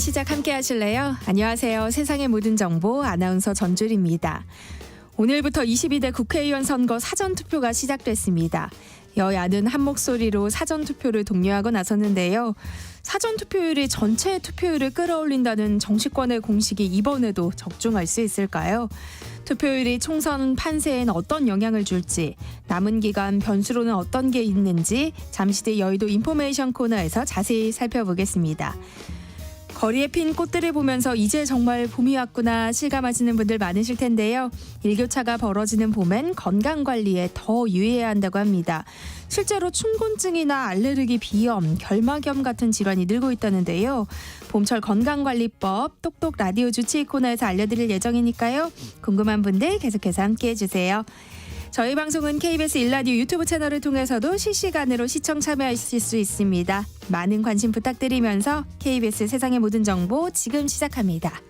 시작 함께 하실래요? 안녕하세요. 세상의 모든 정보 아나운서 전주리입니다. 오늘부터 22대 국회의원 선거 사전투표가 시작됐습니다. 여야는 한 목소리로 사전투표를 독려하고 나섰는데요. 사전투표율이 전체 투표율을 끌어올린다는 정치권의 공식이 이번에도 적중할 수 있을까요? 투표율이 총선 판세엔 어떤 영향을 줄지, 남은 기간 변수로는 어떤 게 있는지 잠시 뒤 여의도 인포메이션 코너에서 자세히 살펴보겠습니다. 거리에 핀 꽃들을 보면서 이제 정말 봄이 왔구나 실감하시는 분들 많으실 텐데요. 일교차가 벌어지는 봄엔 건강관리에 더 유의해야 한다고 합니다. 실제로 춘곤증이나 알레르기, 비염, 결막염 같은 질환이 늘고 있다는데요. 봄철 건강관리법 똑똑 라디오 주치의 코너에서 알려드릴 예정이니까요. 궁금한 분들 계속해서 함께해 주세요. 저희 방송은 KBS 1라디오 유튜브 채널을 통해서도 실시간으로 시청 참여하실 수 있습니다. 많은 관심 부탁드리면서 KBS 세상의 모든 정보 지금 시작합니다.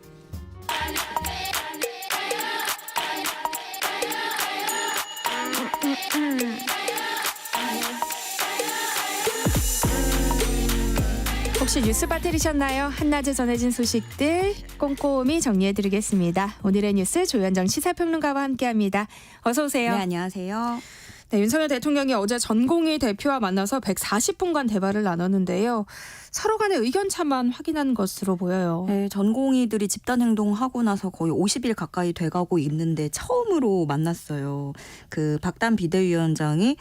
혹시 뉴스 빠뜨리셨나요? 한낮에 전해진 소식들 꼼꼼히 정리해드리겠습니다. 오늘의 뉴스 조현정 시사평론가와 함께합니다. 어서 오세요. 네, 안녕하세요. 네, 윤석열 대통령이 어제 전공의 대표와 만나서 140분간 대화를 나눴는데요. 서로 간의 의견차만 확인한 것으로 보여요. 네, 전공의들이 집단행동하고 나서 거의 50일 가까이 돼가고 있는데 처음으로 만났어요. 그 박단 비대위원장이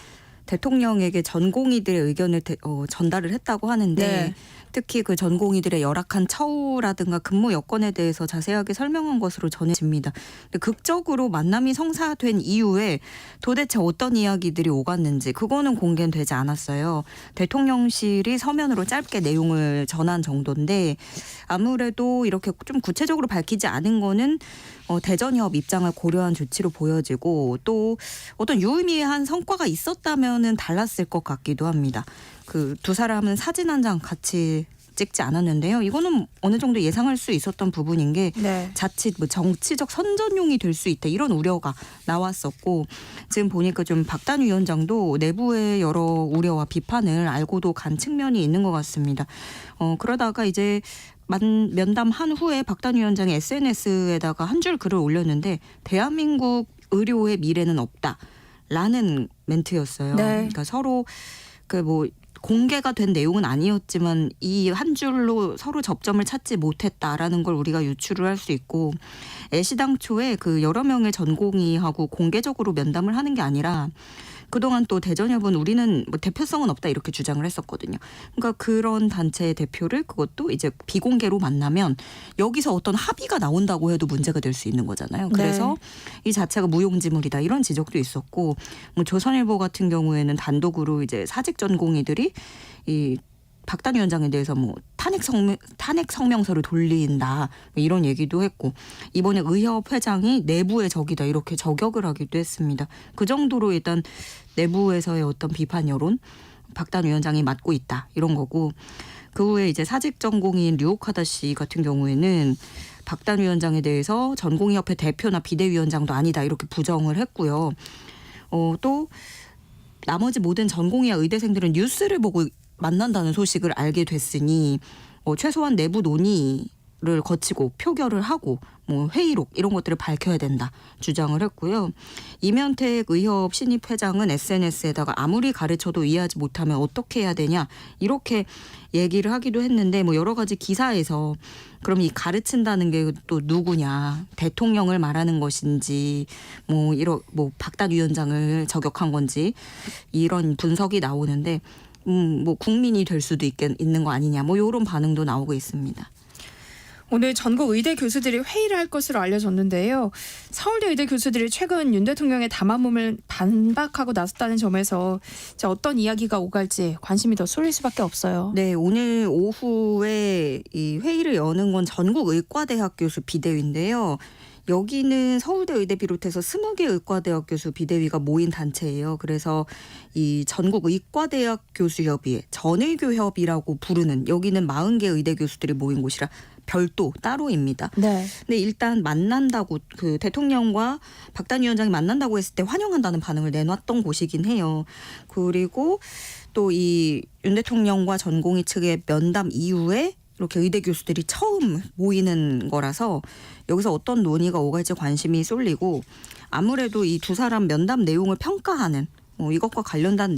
대통령에게 전공의들의 의견을 전달을 했다고 하는데 네. 특히 그 전공의들의 열악한 처우라든가 근무 여건에 대해서 자세하게 설명한 것으로 전해집니다. 근데 극적으로 만남이 성사된 이후에 도대체 어떤 이야기들이 오갔는지 그거는 공개는 되지 않았어요. 대통령실이 서면으로 짧게 내용을 전한 정도인데 아무래도 이렇게 좀 구체적으로 밝히지 않은 거는 대전협 입장을 고려한 조치로 보여지고 또 어떤 유의미한 성과가 있었다면은 달랐을 것 같기도 합니다. 그 두 사람은 사진 한 장 같이 찍지 않았는데요. 이거는 어느 정도 예상할 수 있었던 부분인 게 네. 자칫 뭐 정치적 선전용이 될 수 있다 이런 우려가 나왔었고 지금 보니까 좀 박단 위원장도 내부의 여러 우려와 비판을 알고도 간 측면이 있는 것 같습니다. 그러다가 이제 면담한 후에 박단 위원장이 SNS에다가 한 줄 글을 올렸는데 대한민국 의료의 미래는 없다라는 멘트였어요. 네. 그러니까 서로 공개가 된 내용은 아니었지만 이 한 줄로 서로 접점을 찾지 못했다라는 걸 우리가 유추를 할 수 있고 애시당초에 그 여러 명의 전공의하고 공개적으로 면담을 하는 게 아니라 그동안 또 대전협은 우리는 뭐 대표성은 없다 이렇게 주장을 했었거든요. 그러니까 그런 단체의 대표를 그것도 이제 비공개로 만나면 여기서 어떤 합의가 나온다고 해도 문제가 될 수 있는 거잖아요. 그래서 이 자체가 무용지물이다 이런 지적도 있었고 뭐 조선일보 같은 경우에는 단독으로 이제 사직 전공의들이 이 박단 위원장에 대해서 뭐 탄핵 성명서를 돌린다 이런 얘기도 했고 이번에 의협 회장이 내부의 적이다 이렇게 저격을 하기도 했습니다. 그 정도로 일단 내부에서의 어떤 비판 여론 박단 위원장이 맡고 있다 이런 거고 그 후에 이제 사직 전공인 류옥하다 씨 같은 경우에는 박단 위원장에 대해서 전공의협회 대표나 비대위원장도 아니다 이렇게 부정을 했고요. 또 나머지 모든 전공의와 의대생들은 뉴스를 보고 만난다는 소식을 알게 됐으니 최소한 내부 논의를 거치고 표결을 하고 뭐 회의록 이런 것들을 밝혀야 된다 주장을 했고요. 이면택 의협 신입 회장은 SNS에다가 아무리 가르쳐도 이해하지 못하면 어떻게 해야 되냐 이렇게 얘기를 하기도 했는데 뭐 여러 가지 기사에서 그럼 이 가르친다는 게 또 누구냐 대통령을 말하는 것인지 뭐 박단 위원장을 저격한 건지 이런 분석이 나오는데 뭐 국민이 될 수도 있는 거 아니냐 뭐 이런 반응도 나오고 있습니다. 오늘 전국 의대 교수들이 회의를 할 것으로 알려졌는데요. 서울대 의대 교수들이 최근 윤 대통령의 담화문을 반박하고 나섰다는 점에서 이제 어떤 이야기가 오갈지 관심이 더 쏠릴 수밖에 없어요. 네, 오늘 오후에 이 회의를 여는 건 전국 의과대학 교수 비대위인데요. 여기는 서울대 의대 비롯해서 20개 의과대학 교수 비대위가 모인 단체예요. 그래서 이 전국 의과대학 교수협의회 전의교협이라고 부르는 여기는 40개 의대 교수들이 모인 곳이라 별도 따로입니다. 네. 근데 일단 만난다고 그 대통령과 박단 위원장이 만난다고 했을 때 환영한다는 반응을 내놨던 곳이긴 해요. 그리고 또 이 윤 대통령과 전공의 측의 면담 이후에 이렇게 의대 교수들이 처음 모이는 거라서 여기서 어떤 논의가 오갈지 관심이 쏠리고 아무래도 이 두 사람 면담 내용을 평가하는 이것과 관련된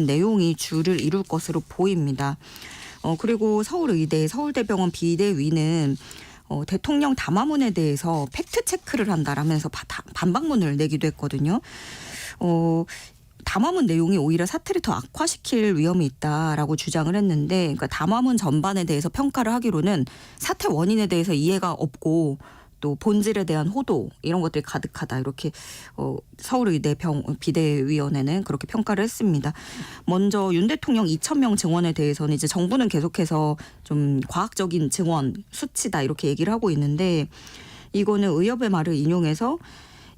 내용이 주를 이룰 것으로 보입니다. 그리고 서울의대, 서울대병원 비대위는 대통령 담화문에 대해서 팩트 체크를 한다라면서 반박문을 내기도 했거든요. 담화문 내용이 오히려 사태를 더 악화시킬 위험이 있다라고 주장을 했는데, 그러니까 담화문 전반에 대해서 평가를 하기로는 사태 원인에 대해서 이해가 없고 또 본질에 대한 호도 이런 것들이 가득하다, 이렇게 서울의대 비대위원회는 그렇게 평가를 했습니다. 먼저 윤 대통령 2,000명 증언에 대해서는 이제 정부는 계속해서 좀 과학적인 증언 수치다 이렇게 얘기를 하고 있는데, 이거는 의협의 말을 인용해서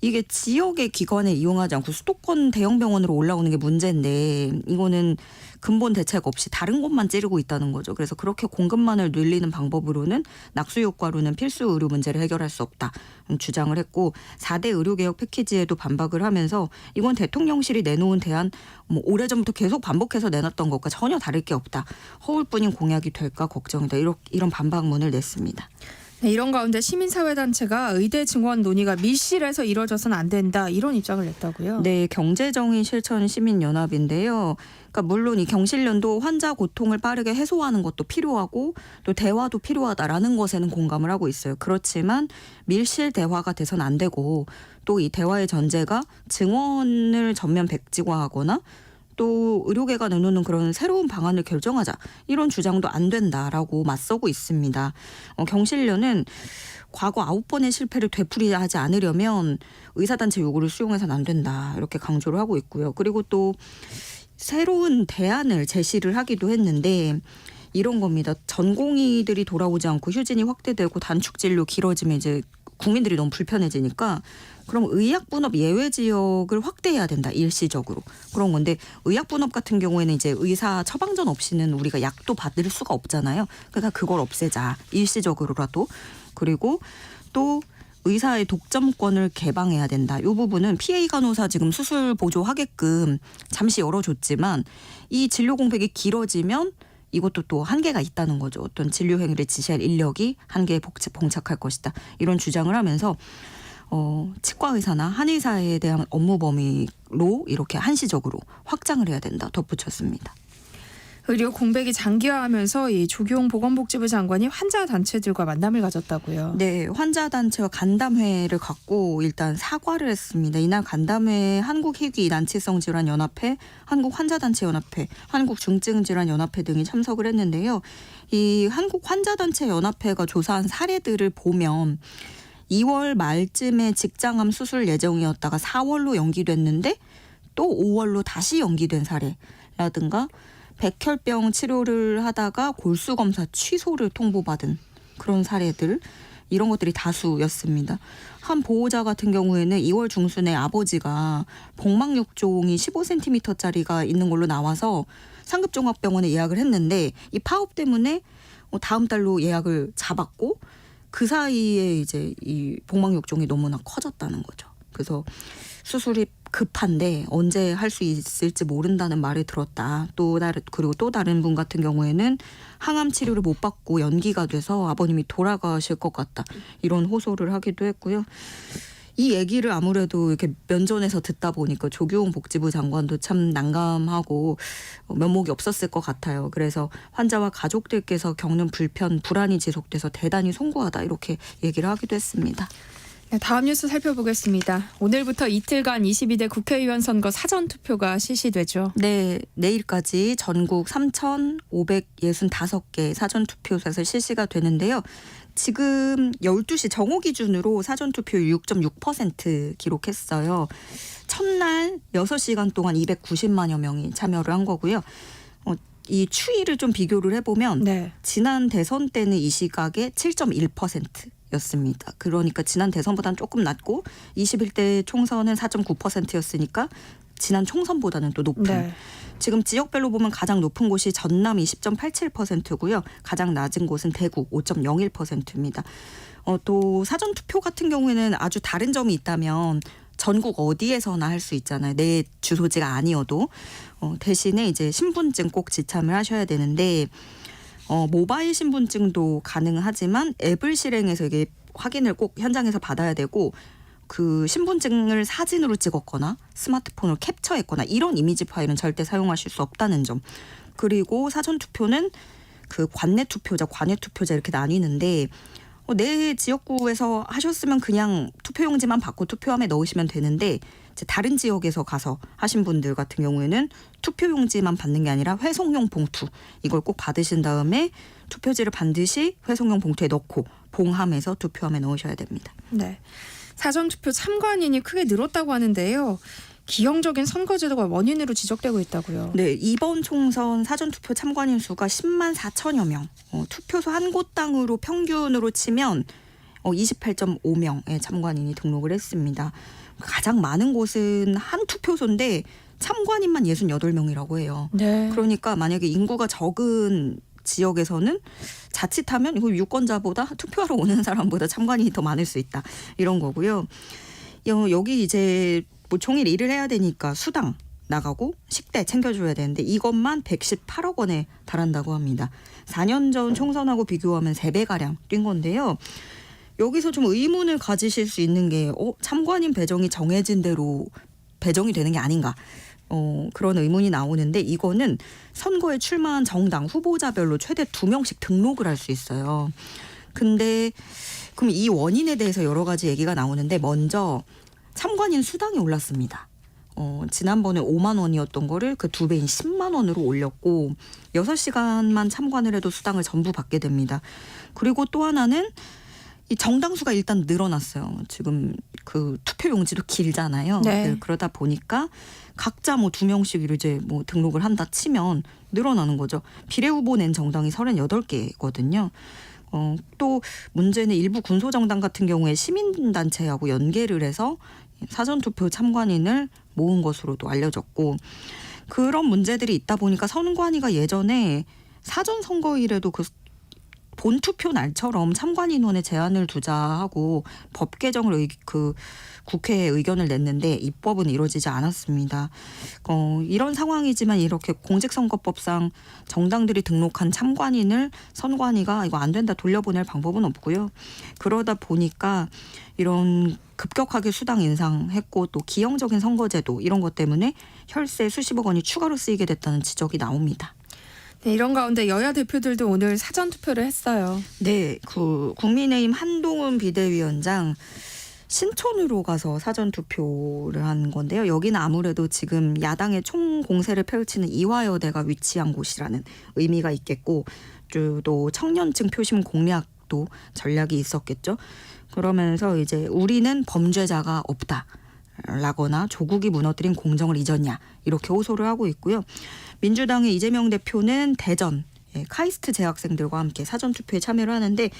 이게 지역의 기관에 이용하지 않고 수도권 대형 병원으로 올라오는 게 문제인데 이거는 근본 대책 없이 다른 곳만 찌르고 있다는 거죠. 그래서 그렇게 공급만을 늘리는 방법으로는 낙수 효과로는 필수 의료 문제를 해결할 수 없다 주장을 했고, 4대 의료개혁 패키지에도 반박을 하면서 이건 대통령실이 내놓은 대안 오래전부터 계속 반복해서 내놨던 것과 전혀 다를 게 없다. 허울뿐인 공약이 될까 걱정이다. 이런 반박문을 냈습니다. 네, 이런 가운데 시민사회단체가 의대 증원 논의가 밀실에서 이뤄져서는 안 된다, 이런 입장을 냈다고요? 네, 경제정의 실천 시민연합인데요. 그러니까 물론 이 경실련도 환자 고통을 빠르게 해소하는 것도 필요하고 또 대화도 필요하다라는 것에는 공감을 하고 있어요. 그렇지만 밀실 대화가 돼서는 안 되고, 또 이 대화의 전제가 증원을 전면 백지화하거나 또 의료계가 내놓는 그런 새로운 방안을 결정하자, 이런 주장도 안 된다라고 맞서고 있습니다. 경실련은 과거 9번의 실패를 되풀이하지 않으려면 의사단체 요구를 수용해서는 안 된다, 이렇게 강조를 하고 있고요. 그리고 또 새로운 대안을 제시를 하기도 했는데 이런 겁니다. 전공의들이 돌아오지 않고 휴진이 확대되고 단축 진료 길어지면 이제 국민들이 너무 불편해지니까 그럼 의약분업 예외 지역을 확대해야 된다, 일시적으로. 그런 건데 의약분업 같은 경우에는 이제 의사 처방전 없이는 우리가 약도 받을 수가 없잖아요. 그러니까 그걸 없애자, 일시적으로라도. 그리고 또 의사의 독점권을 개방해야 된다. 이 부분은 PA 간호사 지금 수술 보조하게끔 잠시 열어줬지만 이 진료 공백이 길어지면 이것도 또 한계가 있다는 거죠. 어떤 진료 행위를 지시할 인력이 한계에 봉착할 것이다, 이런 주장을 하면서 치과 의사나 한의사에 대한 업무 범위로 이렇게 한시적으로 확장을 해야 된다 덧붙였습니다. 의료 공백이 장기화하면서 이 조기용 보건복지부 장관이 환자 단체들과 만남을 가졌다고요? 네, 환자 단체와 간담회를 갖고 일단 사과를 했습니다. 이날 간담회에 한국희귀난치성질환연합회, 한국환자단체연합회, 한국중증질환연합회 등이 참석을 했는데요. 이 한국환자단체연합회가 조사한 사례들을 보면 2월 말쯤에 직장암 수술 예정이었다가 4월로 연기됐는데 또 5월로 다시 연기된 사례라든가 백혈병 치료를 하다가 골수검사 취소를 통보받은 그런 사례들, 이런 것들이 다수였습니다. 한 보호자 같은 경우에는 2월 중순에 아버지가 복막육종이 15cm짜리가 있는 걸로 나와서 상급종합병원에 예약을 했는데 이 파업 때문에 다음 달로 예약을 잡았고 그 사이에 이제 이 복막육종이 너무나 커졌다는 거죠. 그래서 수술이 급한데 언제 할 수 있을지 모른다는 말을 들었다. 그리고 또 다른 분 같은 경우에는 항암 치료를 못 받고 연기가 돼서 아버님이 돌아가실 것 같다, 이런 호소를 하기도 했고요. 이 얘기를 아무래도 이렇게 면전에서 듣다 보니까 조규홍 복지부 장관도 참 난감하고 면목이 없었을 것 같아요. 그래서 환자와 가족들께서 겪는 불안이 지속돼서 대단히 송구하다, 이렇게 얘기를 하기도 했습니다. 네, 다음 뉴스 살펴보겠습니다. 오늘부터 이틀간 22대 국회의원 선거 사전투표가 실시되죠. 네, 내일까지 전국 3,565개 사전투표소에서 실시가 되는데요. 지금 12시 정오 기준으로 사전투표율 6.6% 기록했어요. 첫날 6시간 동안 290만여 명이 참여를 한 거고요. 이 추이를 좀 비교를 해보면 네. 지난 대선 때는 이 시각에 7.1%였습니다. 그러니까 지난 대선보다는 조금 낮고 21대 총선은 4.9%였으니까 지난 총선보다는 또 높은. 네. 지금 지역별로 보면 가장 높은 곳이 전남 20.87%고요. 가장 낮은 곳은 대구 5.01%입니다. 또 사전투표 같은 경우에는 아주 다른 점이 있다면 전국 어디에서나 할 수 있잖아요. 내 주소지가 아니어도. 대신에 이제 신분증 꼭 지참을 하셔야 되는데 모바일 신분증도 가능하지만 앱을 실행해서 이게 확인을 꼭 현장에서 받아야 되고 그 신분증을 사진으로 찍었거나 스마트폰으로 캡처했거나 이런 이미지 파일은 절대 사용하실 수 없다는 점. 그리고 사전투표는 그 관내투표자, 관외투표자 이렇게 나뉘는데 내 지역구에서 하셨으면 그냥 투표용지만 받고 투표함에 넣으시면 되는데 이제 다른 지역에서 가서 하신 분들 같은 경우에는 투표용지만 받는 게 아니라 회송용 봉투 이걸 꼭 받으신 다음에 투표지를 반드시 회송용 봉투에 넣고 봉함해서 투표함에 넣으셔야 됩니다. 네. 사전투표 참관인이 크게 늘었다고 하는데요. 기형적인 선거제도가 원인으로 지적되고 있다고요. 네, 이번 총선 사전투표 참관인 수가 10만 4천여 명. 투표소 한 곳당으로 평균으로 치면 28.5명의 참관인이 등록을 했습니다. 가장 많은 곳은 한 투표소인데 참관인만 68명이라고 해요. 네. 그러니까 만약에 인구가 적은 지역에서는 자칫하면 이거 유권자보다 투표하러 오는 사람보다 참관인이 더 많을 수 있다. 이런 거고요. 여기 이제 뭐 종일 일을 해야 되니까 수당 나가고 식대 챙겨줘야 되는데 이것만 118억 원에 달한다고 합니다. 4년 전 총선하고 비교하면 3배가량 뛴 건데요. 여기서 좀 의문을 가지실 수 있는 게 참관인 배정이 정해진 대로 배정이 되는 게 아닌가. 그런 의문이 나오는데 이거는 선거에 출마한 정당 후보자별로 최대 2명씩 등록을 할 수 있어요. 근데 그럼 이 원인에 대해서 여러 가지 얘기가 나오는데 먼저 참관인 수당이 올랐습니다. 지난번에 5만 원이었던 거를 그 2배인 10만 원으로 올렸고 6시간만 참관을 해도 수당을 전부 받게 됩니다. 그리고 또 하나는 이 정당 수가 일단 늘어났어요. 지금 그 투표용지도 길잖아요. 네. 그러다 보니까 각자 뭐 2명씩 이제 뭐 등록을 한다 치면 늘어나는 거죠. 비례후보 낸 정당이 38개거든요. 또 문제는 일부 군소정당 같은 경우에 시민단체하고 연계를 해서 사전투표 참관인을 모은 것으로도 알려졌고 그런 문제들이 있다 보니까 선관위가 예전에 사전선거일에도 그 본투표 날처럼 참관 인원에 제한을 두자 하고 법 개정을 국회에 의견을 냈는데 입법은 이루어지지 않았습니다. 이런 상황이지만 이렇게 공직선거법상 정당들이 등록한 참관인을 선관위가 이거 안 된다 돌려보낼 방법은 없고요. 그러다 보니까 이런 급격하게 수당 인상했고 또 기형적인 선거제도 이런 것 때문에 혈세 수십억 원이 추가로 쓰이게 됐다는 지적이 나옵니다. 네, 이런 가운데 여야 대표들도 오늘 사전투표를 했어요. 네, 그 국민의힘 한동훈 비대위원장 신촌으로 가서 사전투표를 한 건데요. 여기는 아무래도 지금 야당의 총공세를 펼치는 이화여대가 위치한 곳이라는 의미가 있겠고 또 청년층 표심 공략도 전략이 있었겠죠. 그러면서 이제 우리는 범죄자가 없다. 라거나 조국이 무너뜨린 공정을 잊었냐 이렇게 호소를 하고 있고요. 민주당의 이재명 대표는 대전 카이스트 재학생들과 함께 사전투표에 참여를 하는데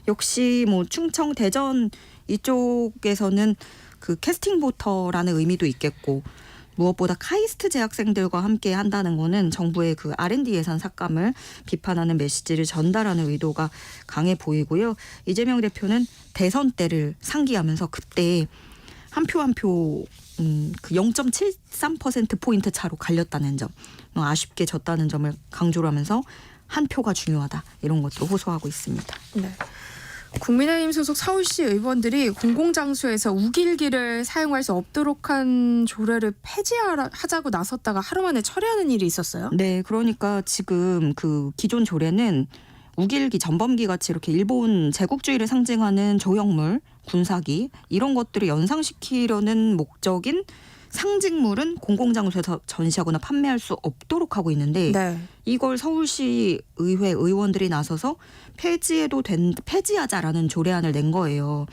역시 뭐 충청 대전 이쪽에서는 그 캐스팅 보터라는 의미도 있겠고 무엇보다 카이스트 재학생들과 함께 한다는 거는 정부의 그 R&D 예산 삭감을 비판하는 메시지를 전달하는 의도가 강해 보이고요. 이재명 대표는 대선 때를 상기하면서 그때 한 표 한 표 그 0.73%포인트 차로 갈렸다는 점, 아쉽게 졌다는 점을 강조를 하면서 한 표가 중요하다 이런 것도 호소하고 있습니다. 네. 국민의힘 소속 서울시 의원들이 공공장소에서 우길기를 사용할 수 없도록 한 조례를 폐지하자고 나섰다가 하루 만에 철회하는 일이 있었어요. 네, 그러니까 지금 그 기존 조례는 우길기, 전범기 같이 이렇게 일본 제국주의를 상징하는 조형물, 군사기 이런 것들을 연상시키려는 목적인 상징물은 공공장소에서 전시하거나 판매할 수 없도록 하고 있는데 네. 이걸 서울시 의회 의원들이 나서서 폐지하자라는 조례안을 낸 거예요.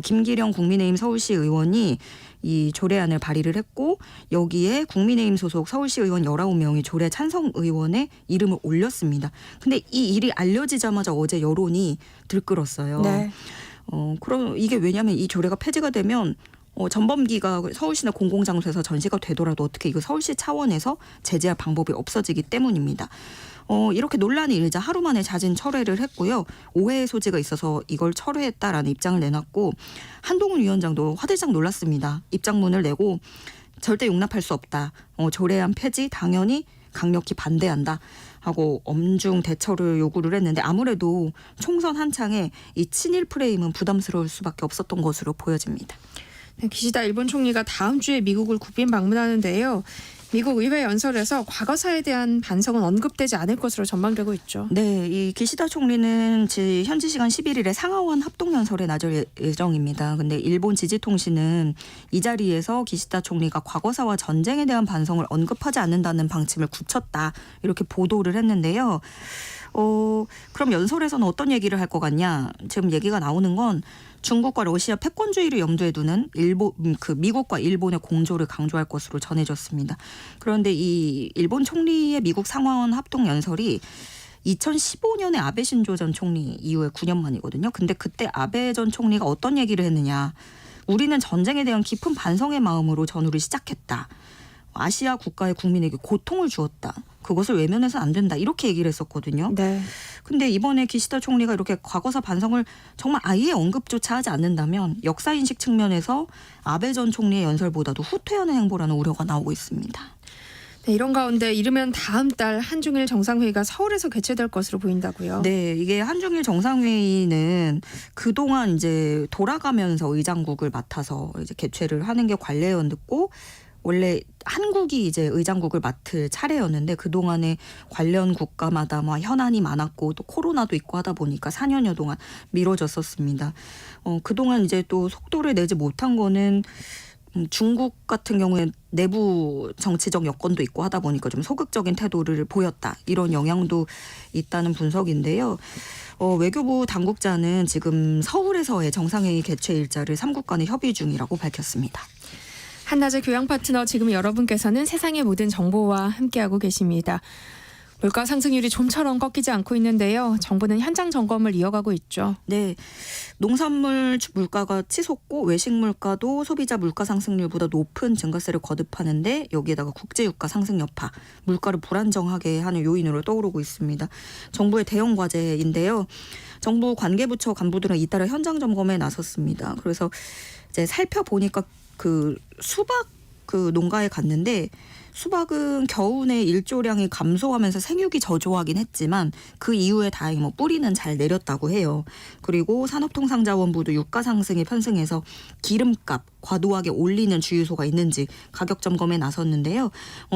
김기령 국민의힘 서울시 의원이 이 조례안을 발의를 했고 여기에 국민의힘 소속 서울시 의원 19명이 조례 찬성 의원의 이름을 올렸습니다. 근데 이 일이 알려지자마자 어제 여론이 들끓었어요. 네. 그럼 이게 왜냐하면 이 조례가 폐지가 되면 전범기가 서울시나 공공장소에서 전시가 되더라도 어떻게 이거 서울시 차원에서 제재할 방법이 없어지기 때문입니다. 이렇게 논란이 일자 하루 만에 자진 철회를 했고요. 오해의 소지가 있어서 이걸 철회했다라는 입장을 내놨고 한동훈 위원장도 화들짝 놀랐습니다. 입장문을 내고 절대 용납할 수 없다. 조례안 폐지 당연히 강력히 반대한다 하고 엄중 대처를 요구를 했는데 아무래도 총선 한창에 이 친일 프레임은 부담스러울 수밖에 없었던 것으로 보여집니다. 네, 기시다 일본 총리가 다음 주에 미국을 국빈 방문하는데요. 미국 의회 연설에서 과거사에 대한 반성은 언급되지 않을 것으로 전망되고 있죠. 네, 이 기시다 총리는 현지 시간 11일에 상하원 합동연설에 나설 예정입니다. 근데 일본 지지통신은 이 자리에서 기시다 총리가 과거사와 전쟁에 대한 반성을 언급하지 않는다는 방침을 굳혔다 이렇게 보도를 했는데요. 그럼 연설에서는 어떤 얘기를 할 것 같냐? 지금 얘기가 나오는 건 중국과 러시아 패권주의를 염두에 두는 미국과 일본의 공조를 강조할 것으로 전해졌습니다. 그런데 이 일본 총리의 미국 상하원 합동 연설이 2015년에 아베 신조 전 총리 이후에 9년 만이거든요. 근데 그때 아베 전 총리가 어떤 얘기를 했느냐? 우리는 전쟁에 대한 깊은 반성의 마음으로 전후를 시작했다. 아시아 국가의 국민에게 고통을 주었다. 그것을 외면해서 안 된다. 이렇게 얘기를 했었거든요. 네. 근데 이번에 기시다 총리가 이렇게 과거사 반성을 정말 아예 언급조차 하지 않는다면 역사인식 측면에서 아베 전 총리의 연설보다도 후퇴하는 행보라는 우려가 나오고 있습니다. 네, 이런 가운데 이르면 다음 달 한중일 정상회의가 서울에서 개최될 것으로 보인다고요. 네, 이게 한중일 정상회의는 그동안 이제 돌아가면서 의장국을 맡아서 이제 개최를 하는 게 관례였고 원래 한국이 이제 의장국을 맡을 차례였는데 그동안에 관련 국가마다 현안이 많았고 또 코로나도 있고 하다 보니까 4년여 동안 미뤄졌었습니다. 그동안 이제 또 속도를 내지 못한 거는 중국 같은 경우에 내부 정치적 여건도 있고 하다 보니까 좀 소극적인 태도를 보였다. 이런 영향도 있다는 분석인데요. 외교부 당국자는 지금 서울에서의 정상회의 개최 일자를 3국 간에 협의 중이라고 밝혔습니다. 한낮의 교양 파트너 지금 여러분께서는 세상의 모든 정보와 함께하고 계십니다. 물가 상승률이 좀처럼 꺾이지 않고 있는데요. 정부는 현장 점검을 이어가고 있죠. 네, 농산물 물가가 치솟고 외식 물가도 소비자 물가 상승률보다 높은 증가세를 거듭하는데 여기에다가 국제유가 상승 여파, 물가를 불안정하게 하는 요인으로 떠오르고 있습니다. 정부의 대형 과제인데요. 정부 관계부처 간부들은 잇따라 현장 점검에 나섰습니다. 그래서 이제 살펴보니까 수박 농가에 갔는데 수박은 겨우내 일조량이 감소하면서 생육이 저조하긴 했지만 그 이후에 다행히 뿌리는 잘 내렸다고 해요. 그리고 산업통상자원부도 유가 상승에 편승해서 기름값 과도하게 올리는 주유소가 있는지 가격 점검에 나섰는데요.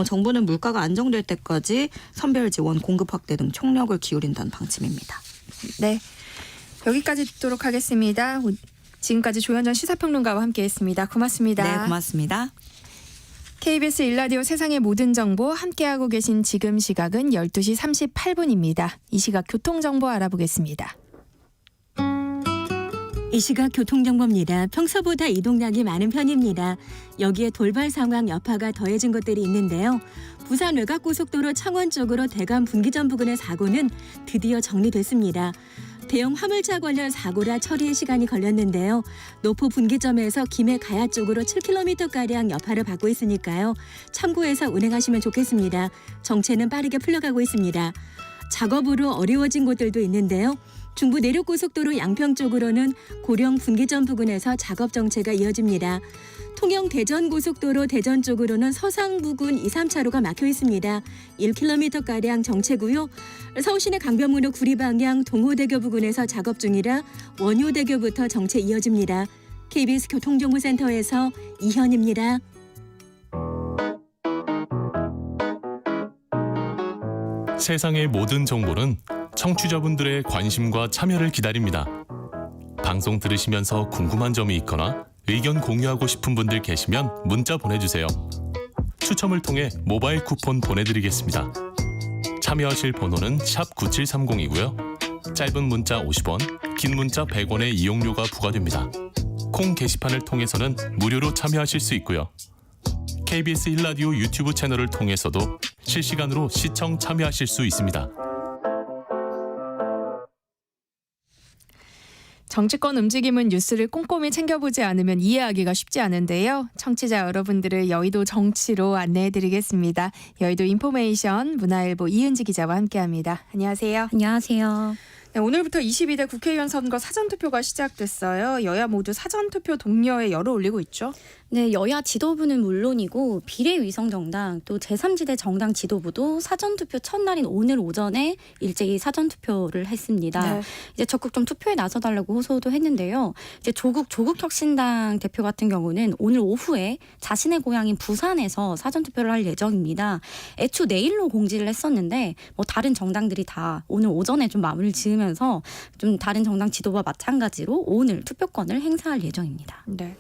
정부는 물가가 안정될 때까지 선별 지원, 공급 확대 등 총력을 기울인다는 방침입니다. 네, 여기까지 듣도록 하겠습니다. 지금까지 조현정 시사평론가와 함께했습니다. 고맙습니다. 네, 고맙습니다. KBS 1라디오 세상의 모든 정보 함께하고 계신 지금 시각은 12시 38분입니다. 이 시각 교통정보 알아보겠습니다. 이 시각 교통정보입니다. 평소보다 이동량이 많은 편입니다. 여기에 돌발 상황 여파가 더해진 것들이 있는데요. 부산 외곽고속도로 창원 쪽으로 대감 분기점 부근의 사고는 드디어 정리됐습니다. 대형 화물차 관련 사고라 처리에 시간이 걸렸는데요. 노포 분기점에서 김해 가야 쪽으로 7km가량 여파를 받고 있으니까요. 참고해서 운행하시면 좋겠습니다. 정체는 빠르게 풀려가고 있습니다. 작업으로 어려워진 곳들도 있는데요. 중부 내륙고속도로 양평 쪽으로는 고령 분기점 부근에서 작업 정체가 이어집니다. 통영 대전고속도로 대전 쪽으로는 서상 부근 2, 3차로가 막혀 있습니다. 1km가량 정체고요. 서울시내 강변북로 구리 방향 동호대교 부근에서 작업 중이라 원효대교부터 정체 이어집니다. KBS 교통정보센터에서 이현입니다. 세상의 모든 정보는 청취자분들의 관심과 참여를 기다립니다. 방송 들으시면서 궁금한 점이 있거나 의견 공유하고 싶은 분들 계시면 문자 보내주세요. 추첨을 통해 모바일 쿠폰 보내드리겠습니다. 참여하실 번호는 샵 9730이고요. 짧은 문자 50원, 긴 문자 100원의 이용료가 부과됩니다. 콩 게시판을 통해서는 무료로 참여하실 수 있고요. KBS 1라디오 유튜브 채널을 통해서도 실시간으로 시청 참여하실 수 있습니다. 정치권 움직임은 뉴스를 꼼꼼히 챙겨보지 않으면 이해하기가 쉽지 않은데요. 청취자 여러분들을 여의도 정치로 안내해드리겠습니다. 여의도 인포메이션 문화일보 이은지 기자와 함께합니다. 안녕하세요. 안녕하세요. 네, 오늘부터 22대 국회의원 선거 사전투표가 시작됐어요. 여야 모두 사전투표 독려에 열을 올리고 있죠. 네, 여야 지도부는 물론이고 비례위성정당 또 제3지대 정당 지도부도 사전투표 첫날인 오늘 오전에 일제히 사전투표를 했습니다. 네. 이제 적극 좀 투표에 나서달라고 호소도 했는데요. 이제 조국혁신당 대표 같은 경우는 오늘 오후에 자신의 고향인 부산에서 사전투표를 할 예정입니다. 애초 내일로 공지를 했었는데 뭐 다른 정당들이 다 오늘 오전에 좀 마무리를 지으면서 좀 다른 정당 지도부와 마찬가지로 오늘 투표권을 행사할 예정입니다. 네.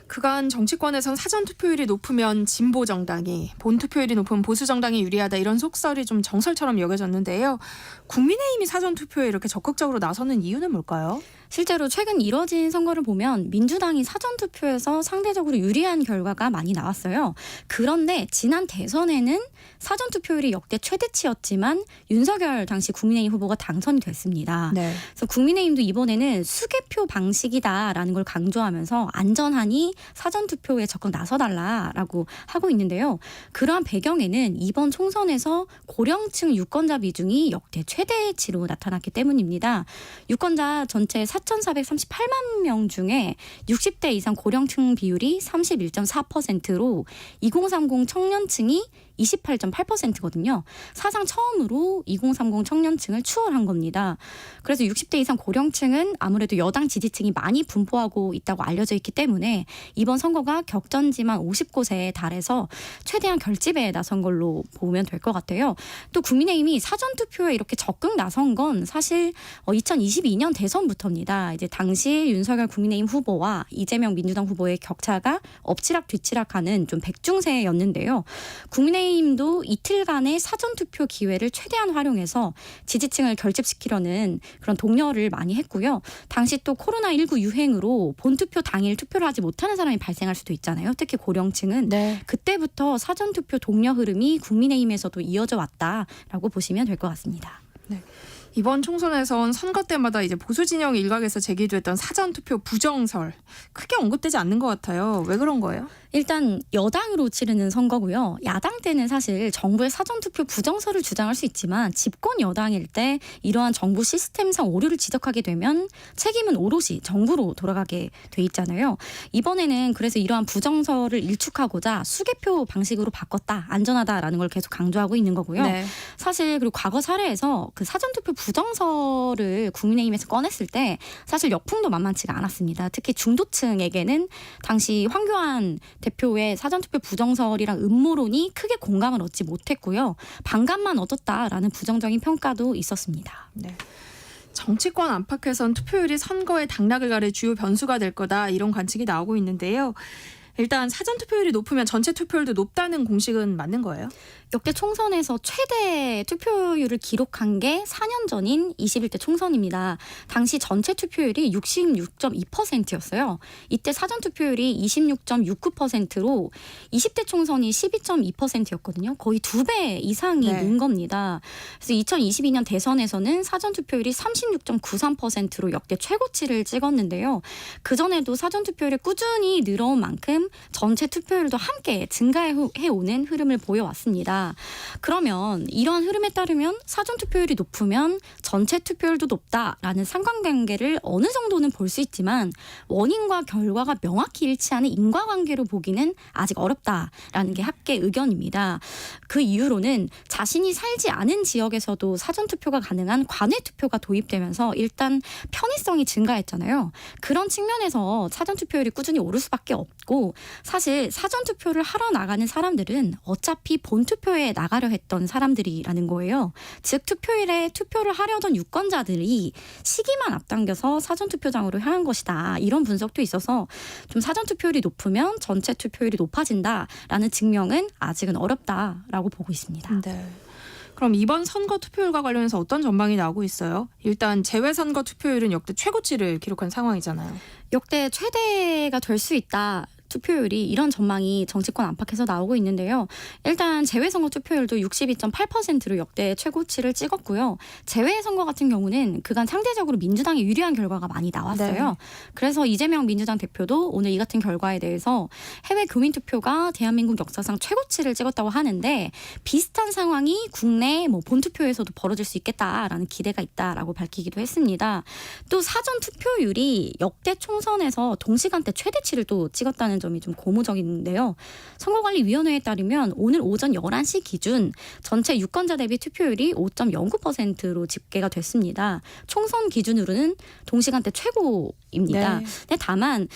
그간 정치권에선 사전투표율이 높으면 진보 정당이, 본투표율이 높으면 보수 정당이 유리하다 이런 속설이 좀 정설처럼 여겨졌는데요. 국민의힘이 사전투표에 이렇게 적극적으로 나서는 이유는 뭘까요? 실제로 최근 이뤄진 선거를 보면 민주당이 사전투표에서 상대적으로 유리한 결과가 많이 나왔어요. 그런데 지난 대선에는 사전투표율이 역대 최대치였지만 윤석열 당시 국민의힘 후보가 당선이 됐습니다. 네. 그래서 국민의힘도 이번에는 수개표 방식이다라는 걸 강조하면서 안전하니 사전투표에 적극 나서달라라고 하고 있는데요. 그러한 배경에는 이번 총선에서 고령층 유권자 비중이 역대 최대치로 나타났기 때문입니다. 유권자 전체 4,438만 명 중에 60대 이상 고령층 비율이 31.4%로 2030 청년층이 28.8%거든요. 사상 처음으로 2030 청년층을 추월한 겁니다. 그래서 60대 이상 고령층은 아무래도 여당 지지층이 많이 분포하고 있다고 알려져 있기 때문에 이번 선거가 격전지만 50곳에 달해서 최대한 결집에 나선 걸로 보면 될 것 같아요. 또 국민의힘이 사전투표에 이렇게 적극 나선 건 사실 2022년 대선부터입니다. 이제 당시 윤석열 국민의힘 후보와 이재명 민주당 후보의 격차가 엎치락 뒤치락하는 좀 백중세였는데요. 국민의힘도 이틀간의 사전투표 기회를 최대한 활용해서 지지층을 결집시키려는 그런 독려를 많이 했고요. 당시 또 코로나19 유행으로 본투표 당일 투표를 하지 못하는 사람이 발생할 수도 있잖아요. 특히 고령층은. 네. 그때부터 사전투표 독려 흐름이 국민의힘에서도 이어져 왔다라고 보시면 될 것 같습니다. 이번 총선에선 선거 때마다 이제 보수 진영 일각에서 제기됐던 사전투표 부정설 크게 언급되지 않는 것 같아요. 왜 그런 거예요? 일단 여당으로 치르는 선거고요. 야당 때는 사실 정부의 사전투표 부정설을 주장할 수 있지만 집권 여당일 때 이러한 정부 시스템상 오류를 지적하게 되면 책임은 오롯이 정부로 돌아가게 돼 있잖아요. 이번에는 그래서 이러한 부정설을 일축하고자 수개표 방식으로 바꿨다, 안전하다라는 걸 계속 강조하고 있는 거고요. 네. 사실 그리고 과거 사례에서 그 사전투표 부정설을 국민의힘에서 꺼냈을 때 사실 역풍도 만만치가 않았습니다. 특히 중도층에게는 당시 황교안 대표의 사전투표 부정설이랑 음모론이 크게 공감을 얻지 못했고요. 반감만 얻었다라는 부정적인 평가도 있었습니다. 네. 정치권 안팎에선 투표율이 선거의 당락을 가릴 주요 변수가 될 거다 이런 관측이 나오고 있는데요. 일단 사전투표율이 높으면 전체 투표율도 높다는 공식은 맞는 거예요? 역대 총선에서 최대 투표율을 기록한 게 4년 전인 21대 총선입니다. 당시 전체 투표율이 66.2%였어요. 이때 사전 투표율이 26.69%로 20대 총선이 12.2%였거든요. 거의 2배 이상이 네. 는 겁니다. 그래서 2022년 대선에서는 사전 투표율이 36.93%로 역대 최고치를 찍었는데요. 그전에도 사전 투표율이 꾸준히 늘어온 만큼 전체 투표율도 함께 증가해오는 흐름을 보여왔습니다. 그러면 이러한 흐름에 따르면 사전투표율이 높으면 전체 투표율도 높다라는 상관관계를 어느 정도는 볼 수 있지만 원인과 결과가 명확히 일치하는 인과관계로 보기는 아직 어렵다라는 게 학계 의견입니다. 그 이유로는 자신이 살지 않은 지역에서도 사전투표가 가능한 관외투표가 도입되면서 일단 편의성이 증가했잖아요. 그런 측면에서 사전투표율이 꾸준히 오를 수밖에 없고 사실 사전투표를 하러 나가는 사람들은 어차피 본투표에 나가려 했던 사람들이라는 거예요. 즉 투표일에 투표를 하려던 유권자들이 시기만 앞당겨서 사전투표장으로 향한 것이다. 이런 분석도 있어서 좀 사전투표율이 높으면 전체 투표율이 높아진다라는 증명은 아직은 어렵다라고 보고 있습니다. 네. 그럼 이번 선거 투표율과 관련해서 어떤 전망이 나오고 있어요? 일단 재외선거 투표율은 역대 최고치를 기록한 상황이잖아요. 역대 최대가 될 수 있다. 투표율이 이런 전망이 정치권 안팎에서 나오고 있는데요. 일단 재외선거 투표율도 62.8%로 역대 최고치를 찍었고요. 재외선거 같은 경우는 그간 상대적으로 민주당이 유리한 결과가 많이 나왔어요. 네. 그래서 이재명 민주당 대표도 오늘 이 같은 결과에 대해서 해외 교민 투표가 대한민국 역사상 최고치를 찍었다고 하는데 비슷한 상황이 국내 본투표에서도 벌어질 수 있겠다라는 기대가 있다라고 밝히기도 했습니다. 또 사전 투표율이 역대 총선에서 동시간대 최대치를 또 찍었다는 점이 좀 고무적인데요. 선거관리위원회에 따르면 오늘 오전 11시 기준 전체 유권자 대비 투표율이 5.09%로 집계가 됐습니다. 총선 기준으로는 동시간대 최고입니다. 네. 근데 다만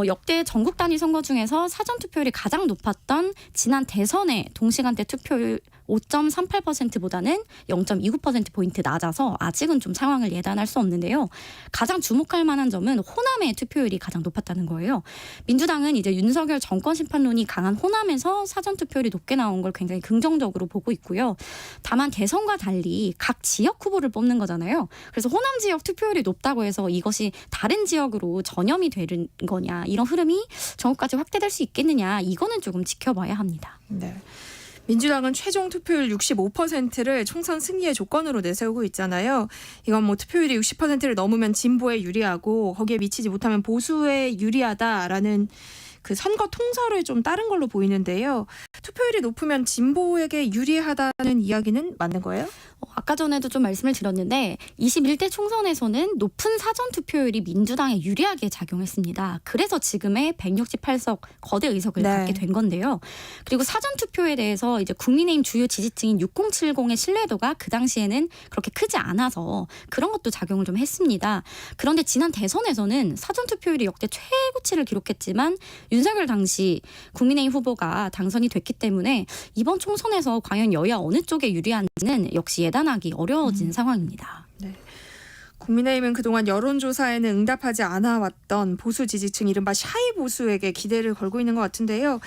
역대 전국 단위 선거 중에서 사전 투표율이 가장 높았던 지난 대선의 동시간대 투표율 5.38%보다는 0.29%포인트 낮아서 아직은 좀 상황을 예단할 수 없는데요. 가장 주목할 만한 점은 호남의 투표율이 가장 높았다는 거예요. 민주당은 이제 윤석열 정권 심판론이 강한 호남에서 사전 투표율이 높게 나온 걸 굉장히 긍정적으로 보고 있고요. 다만 대선과 달리 각 지역 후보를 뽑는 거잖아요. 그래서 호남 지역 투표율이 높다고 해서 이것이 다른 지역으로 전염이 되는 거냐, 이런 흐름이 전국까지 확대될 수 있겠느냐, 이거는 조금 지켜봐야 합니다. 네. 민주당은 최종 투표율 65%를 총선 승리의 조건으로 내세우고 있잖아요. 이건 투표율이 60%를 넘으면 진보에 유리하고 거기에 미치지 못하면 보수에 유리하다라는 그 선거 통설을 좀 따른 걸로 보이는데요. 투표율이 높으면 진보에게 유리하다는 이야기는 맞는 거예요? 아까 전에도 좀 말씀을 드렸는데 21대 총선에서는 높은 사전 투표율이 민주당에 유리하게 작용했습니다. 그래서 지금의 168석 거대 의석을 네. 갖게 된 건데요. 그리고 사전 투표에 대해서 이제 국민의힘 주요 지지층인 6070의 신뢰도가 그 당시에는 그렇게 크지 않아서 그런 것도 작용을 좀 했습니다. 그런데 지난 대선에서는 사전 투표율이 역대 최고치를 기록했지만 윤석열 당시 국민의힘 후보가 당선이 됐기 때문에 이번 총선에서 과연 여야 어느 쪽에 유리한지는 역시 예단하기 어려워진 상황입니다. 국민의힘은 그동안 여론조사에는 응답하지 않아 왔던 보수 지지층 이른바 샤이 보수에게 기대를 걸고 있는 것 같은데요.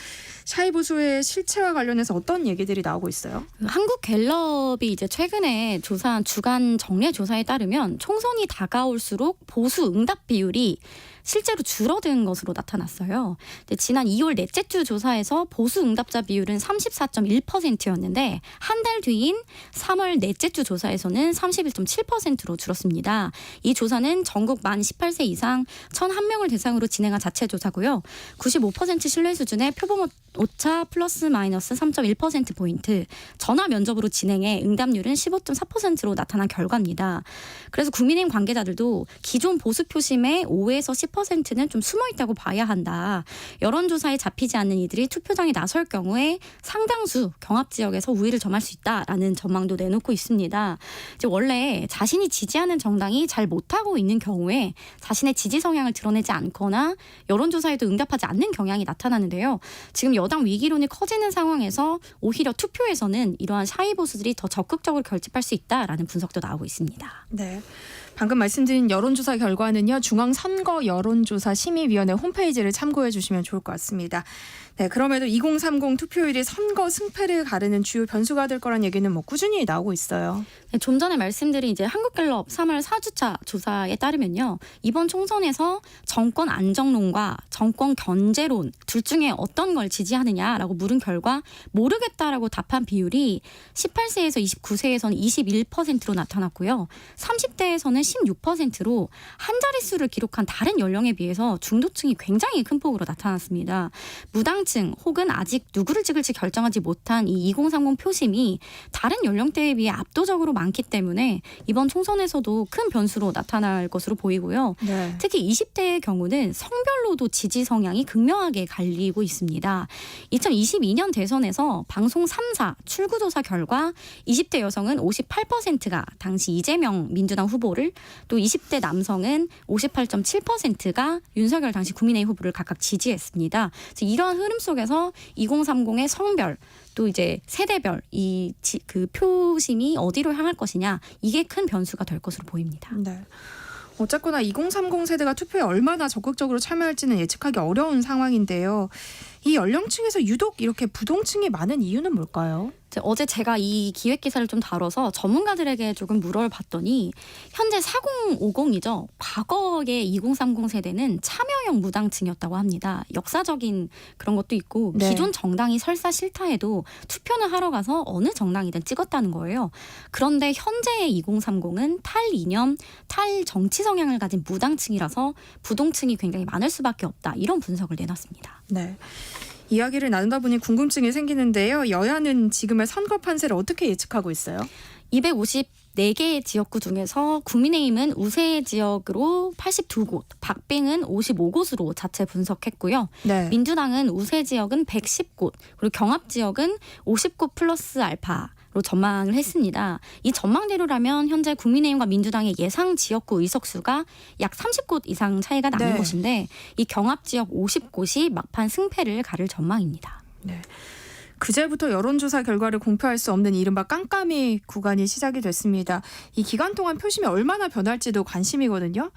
샤이 보수의 실체와 관련해서 어떤 얘기들이 나오고 있어요? 한국갤럽이 이제 최근에 조사한 주간 정례 조사에 따르면 총선이 다가올수록 보수 응답 비율이 실제로 줄어든 것으로 나타났어요. 지난 2월 넷째 주 조사에서 보수 응답자 비율은 34.1%였는데 한 달 뒤인 3월 넷째 주 조사에서는 31.7%로 줄었습니다. 이 조사는 전국 만 18세 이상 1,001명을 대상으로 진행한 자체 조사고요. 95% 신뢰 수준의 표본 오차 플러스 마이너스 3.1%포인트, 전화 면접으로 진행해 응답률은 15.4%로 나타난 결과입니다. 그래서 국민의힘 관계자들도 기존 보수 표심의 5에서 10%는 좀 숨어있다고 봐야 한다. 여론조사에 잡히지 않는 이들이 투표장에 나설 경우에 상당수 경합지역에서 우위를 점할 수 있다라는 전망도 내놓고 있습니다. 이제 원래 자신이 지지하는 정당이 잘 못하고 있는 경우에 자신의 지지 성향을 드러내지 않거나 여론조사에도 응답하지 않는 경향이 나타나는데요. 지금 여당 위기론이 커지는 상황에서 오히려 투표에서는 이러한 샤이 보수들이 더 적극적으로 결집할 수 있다라는 분석도 나오고 있습니다. 네. 방금 말씀드린 여론조사 결과는요. 중앙선거 여론조사 심의위원회 홈페이지를 참고해 주시면 좋을 것 같습니다. 네, 그럼에도 2030 투표율이 선거 승패를 가르는 주요 변수가 될 거란 얘기는 꾸준히 나오고 있어요. 네, 좀 전에 말씀드린 이제 한국갤럽 3월 4주차 조사에 따르면요. 이번 총선에서 정권 안정론과 정권 견제론 둘 중에 어떤 걸 지지하느냐라고 물은 결과 모르겠다라고 답한 비율이 18세에서 29세에서는 21%로 나타났고요. 30대에서는 16%로 한 자릿수를 기록한 다른 연령에 비해서 중도층이 굉장히 큰 폭으로 나타났습니다. 무당층 혹은 아직 누구를 찍을지 결정하지 못한 이 2030 표심이 다른 연령대에 비해 압도적으로 많기 때문에 이번 총선에서도 큰 변수로 나타날 것으로 보이고요. 네. 특히 20대의 경우는 성별로도 지지 성향이 극명하게 갈리고 있습니다. 2022년 대선에서 방송 3사 출구조사 결과 20대 여성은 58%가 당시 이재명 민주당 후보를, 또 20대 남성은 58.7%가 윤석열 당시 국민의힘 후보를 각각 지지했습니다. 이러한 흐름 속에서 2030의 성별, 또 이제 세대별 그 표심이 어디로 향할 것이냐, 이게 큰 변수가 될 것으로 보입니다. 네. 어쨌거나 2030 세대가 투표에 얼마나 적극적으로 참여할지는 예측하기 어려운 상황인데요. 이 연령층에서 유독 이렇게 부동층이 많은 이유는 뭘까요? 어제 제가 이 기획 기사를 좀 다뤄서 전문가들에게 조금 물어봤더니 현재 4050이죠. 과거의 2030 세대는 참여형 무당층이었다고 합니다. 역사적인 그런 것도 있고 네. 기존 정당이 설사 싫다 해도 투표는 하러 가서 어느 정당이든 찍었다는 거예요. 그런데 현재의 2030은 탈이념, 탈정치 성향을 가진 무당층이라서 부동층이 굉장히 많을 수밖에 없다. 이런 분석을 내놨습니다. 네. 이야기를 나누다 보니 궁금증이 생기는데요. 여야는 지금의 선거 판세를 어떻게 예측하고 있어요? 254개 지역구 중에서 국민의힘은 우세 지역으로 82곳, 박빙은 55곳으로 자체 분석했고요. 네. 민주당은 우세 지역은 110곳, 그리고 경합 지역은 50곳 플러스 알파로 전망을 했습니다. 이 전망대로라면 현재 국민의힘과 민주당의 예상 지역구 의석수가 약 30곳 이상 차이가 나는 네. 것인데 이 경합 지역 50곳이 막판 승패를 가를 전망입니다. 네. 그제부터 여론조사 결과를 공표할 수 없는 이른바 깜깜이 구간이 시작이 됐습니다. 이 기간 동안 표심이 얼마나 변할지도 관심이거든요.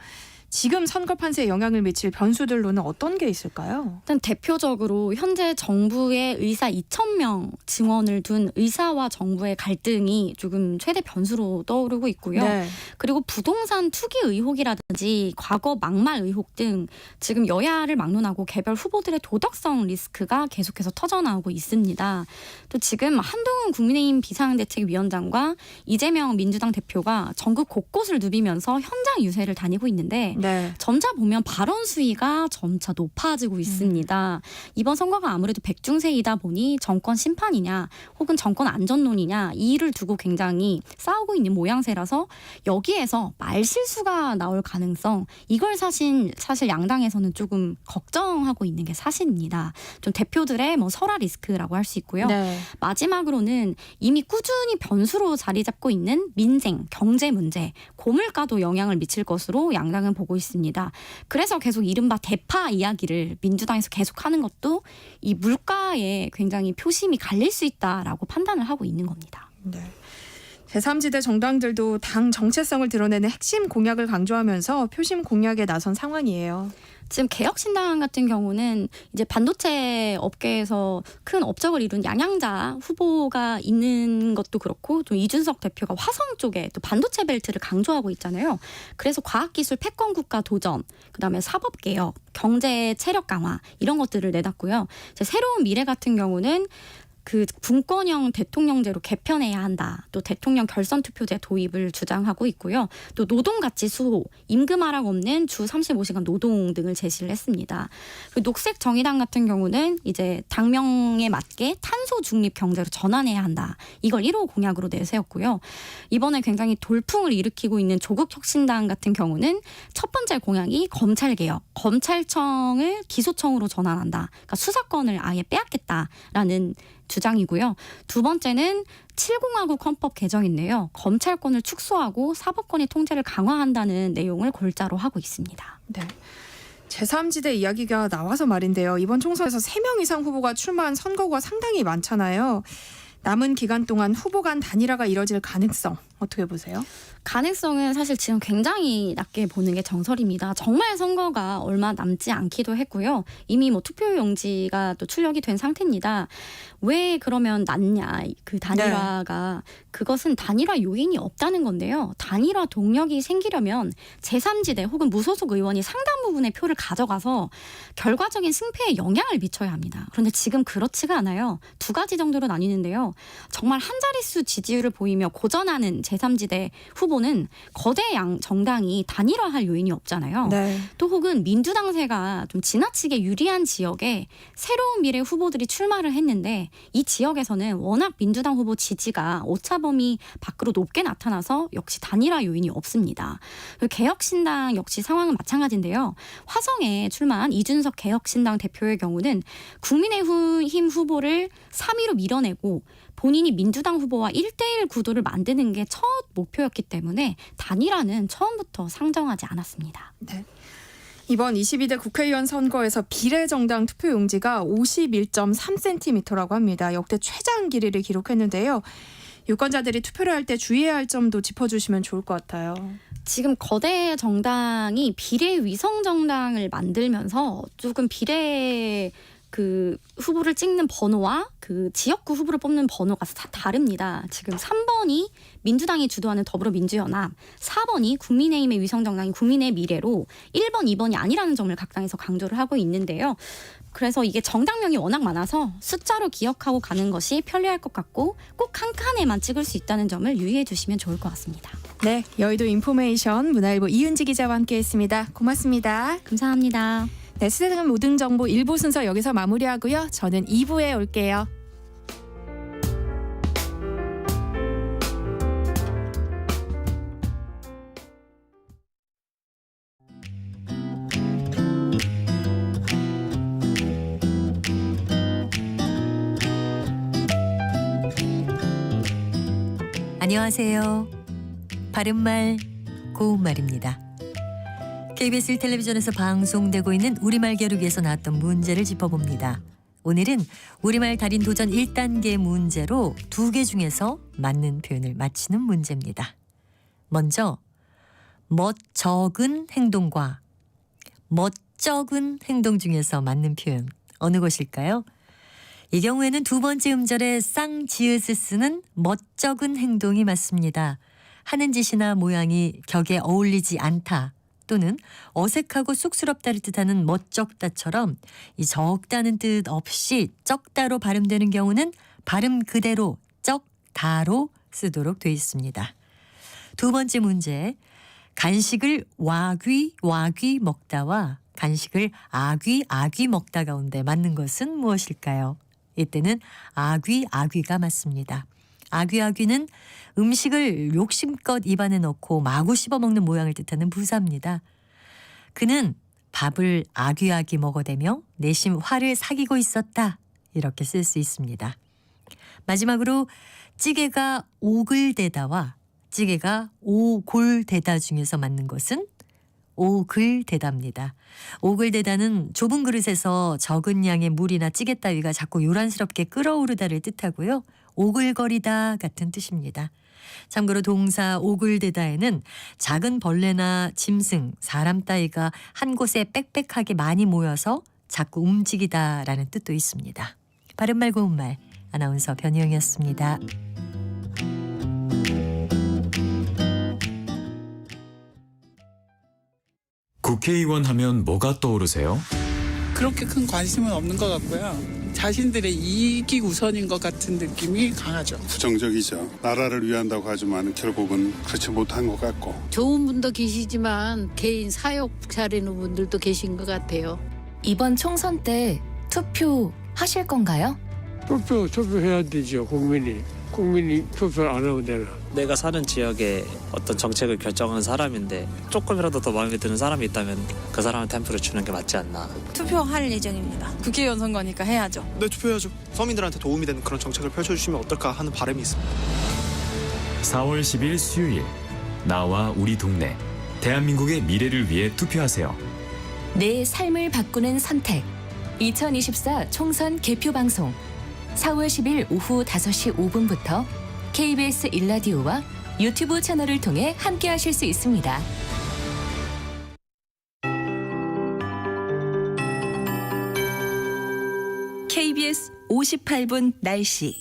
지금 선거 판세에 영향을 미칠 변수들로는 어떤 게 있을까요? 일단 대표적으로 현재 정부의 의사 2,000명 증원을 둔 의사와 정부의 갈등이 조금 최대 변수로 떠오르고 있고요. 네. 그리고 부동산 투기 의혹이라든지 과거 막말 의혹 등 지금 여야를 막론하고 개별 후보들의 도덕성 리스크가 계속해서 터져나오고 있습니다. 또 지금 한동훈 국민의힘 비상대책위원장과 이재명 민주당 대표가 전국 곳곳을 누비면서 현장 유세를 다니고 있는데 네. 점차 보면 발언 수위가 점차 높아지고 있습니다. 이번 선거가 아무래도 백중세이다 보니 정권 심판이냐 혹은 정권 안전론이냐 이 일을 두고 굉장히 싸우고 있는 모양새라서 여기에서 말실수가 나올 가능성 이걸 사실 양당에서는 조금 걱정하고 있는 게 사실입니다. 좀 대표들의 설화 리스크라고 할 수 있고요. 네. 마지막으로는 이미 꾸준히 변수로 자리 잡고 있는 민생, 경제 문제, 고물가도 영향을 미칠 것으로 양당은 보고 있습니다. 그래서 계속 이른바 대파 이야기를 민주당에서 계속하는 것도 이 물가에 굉장히 표심이 갈릴 수 있다라고 판단을 하고 있는 겁니다. 네. 제3지대 정당들도 당 정체성을 드러내는 핵심 공약을 강조하면서 표심 공약에 나선 상황이에요. 지금 개혁신당 같은 경우는 이제 반도체 업계에서 큰 업적을 이룬 양양자 후보가 있는 것도 그렇고 좀 이준석 대표가 화성 쪽에 또 반도체 벨트를 강조하고 있잖아요. 그래서 과학기술 패권국가 도전, 그다음에 사법개혁, 경제 체력 강화 이런 것들을 내놨고요. 이제 새로운 미래 같은 경우는 그 분권형 대통령제로 개편해야 한다. 또 대통령 결선 투표제 도입을 주장하고 있고요. 또 노동 가치 수호, 임금 하락 없는 주 35시간 노동 등을 제시를 했습니다. 녹색 정의당 같은 경우는 이제 당명에 맞게 탄소 중립 경제로 전환해야 한다. 이걸 1호 공약으로 내세웠고요. 이번에 굉장히 돌풍을 일으키고 있는 조국혁신당 같은 경우는 첫 번째 공약이 검찰 개혁, 검찰청을 기소청으로 전환한다. 그러니까 수사권을 아예 빼앗겠다라는 주장이고요. 두 번째는 7공화국 헌법 개정인데요. 검찰권을 축소하고 사법권의 통제를 강화한다는 내용을 골자로 하고 있습니다. 네. 제3지대 이야기가 나와서 말인데요. 이번 총선에서 3명 이상 후보가 출마한 선거가 상당히 많잖아요. 남은 기간 동안 후보 간 단일화가 이뤄질 가능성 어떻게 보세요? 가능성은 사실 지금 굉장히 낮게 보는 게 정설입니다. 정말 선거가 얼마 남지 않기도 했고요. 이미 투표용지가 또 출력이 된 상태입니다. 왜 그러면 낮냐? 그 단일화가 그것은 단일화 요인이 없다는 건데요. 단일화 동력이 생기려면 제3지대 혹은 무소속 의원이 상당 부분의 표를 가져가서 결과적인 승패에 영향을 미쳐야 합니다. 그런데 지금 그렇지가 않아요. 두 가지 정도로 나뉘는데요. 정말 한 자릿수 지지율을 보이며 고전하는 제3지대 후보는 거대 정당이 단일화할 요인이 없잖아요. 네. 또 혹은 민주당세가 좀 지나치게 유리한 지역에 새로운 미래 후보들이 출마를 했는데 이 지역에서는 워낙 민주당 후보 지지가 오차범위 밖으로 높게 나타나서 역시 단일화 요인이 없습니다. 개혁신당 역시 상황은 마찬가지인데요. 화성에 출마한 이준석 개혁신당 대표의 경우는 국민의힘 후보를 3위로 밀어내고 본인이 민주당 후보와 1대1 구도를 만드는 게 첫 목표였기 때문에 단일화는 처음부터 상정하지 않았습니다. 네. 이번 22대 국회의원 선거에서 비례정당 투표용지가 51.3cm라고 합니다. 역대 최장 길이를 기록했는데요. 유권자들이 투표를 할 때 주의해야 할 점도 짚어주시면 좋을 것 같아요. 지금 거대 정당이 비례 위성 정당을 만들면서 조금 비례 그 후보를 찍는 번호와 그 지역구 후보를 뽑는 번호가 다 다릅니다. 지금 3번이 민주당이 주도하는 더불어민주연합, 4번이 국민의힘의 위성정당인 국민의 미래로 1번, 2번이 아니라는 점을 각 당에서 강조를 하고 있는데요. 그래서 이게 정당명이 워낙 많아서 숫자로 기억하고 가는 것이 편리할 것 같고 꼭 한 칸에만 찍을 수 있다는 점을 유의해 주시면 좋을 것 같습니다. 네, 여의도 인포메이션 문화일보 이은지 기자와 함께했습니다. 고맙습니다. 감사합니다. 네, 세상의 모든 정보 1부 순서 여기서 마무리하고요. 저는 2부에 올게요. 안녕하세요. 바른말 고운말입니다. KBS 텔레비전에서 방송되고 있는 우리말 겨루기에서 나왔던 문제를 짚어봅니다. 오늘은 우리말 달인 도전 1단계 문제로 2개 중에서 맞는 표현을 맞히는 문제입니다. 먼저 멋적은 행동과 멋쩍은 행동 중에서 맞는 표현 어느 것일까요? 이 경우에는 두 번째 음절에 쌍지읒을 쓰는 멋쩍은 행동이 맞습니다. 하는 짓이나 모양이 격에 어울리지 않다 또는 어색하고 쑥스럽다를 뜻하는 멋쩍다처럼 이 적다는 뜻 없이 쩍다로 발음되는 경우는 발음 그대로 쩍다로 쓰도록 되어 있습니다. 두 번째 문제, 간식을 와귀 먹다와 간식을 아귀 먹다 가운데 맞는 것은 무엇일까요? 이때는 아귀가 맞습니다. 아귀는 음식을 욕심껏 입안에 넣고 마구 씹어먹는 모양을 뜻하는 부사입니다. 그는 밥을 아귀 먹어대며 내심 화를 사귀고 있었다. 이렇게 쓸 수 있습니다. 마지막으로 찌개가 오글대다와 찌개가 오골대다 중에서 맞는 것은 오글대다입니다. 오글대다는 좁은 그릇에서 적은 양의 물이나 찌개 따위가 자꾸 요란스럽게 끓어오르다를 뜻하고요. 오글거리다 같은 뜻입니다. 참고로 동사 오글대다에는 작은 벌레나 짐승, 사람 따위가 한 곳에 빽빽하게 많이 모여서 자꾸 움직이다라는 뜻도 있습니다. 바른말 고운말 아나운서 변희영이었습니다. 국회의원 하면 뭐가 떠오르세요? 그렇게 큰 관심은 없는 것 같고요. 자신들의 이익이 우선인 것 같은 느낌이 강하죠. 부정적이죠. 나라를 위한다고 하지만 결국은 그렇지 못한 것 같고. 좋은 분도 계시지만 개인 사욕 차리는 분들도 계신 것 같아요. 이번 총선 때 투표하실 건가요? 투표해야 되죠. 국민이 투표를 안 하면 되나. 내가 사는 지역의 어떤 정책을 결정하는 사람인데 조금이라도 더 마음에 드는 사람이 있다면 그 사람한테 한 표를 주는 게 맞지 않나. 투표할 예정입니다. 국회의원 선거니까 해야죠. 네, 투표해야죠. 서민들한테 도움이 되는 그런 정책을 펼쳐주시면 어떨까 하는 바람이 있습니다. 4월 10일 수요일 나와 우리 동네 대한민국의 미래를 위해 투표하세요. 내 삶을 바꾸는 선택 2024 총선 개표 방송 4월 10일 오후 5시 5분부터 KBS 1라디오와 유튜브 채널을 통해 함께하실 수 있습니다. KBS 58분 날씨.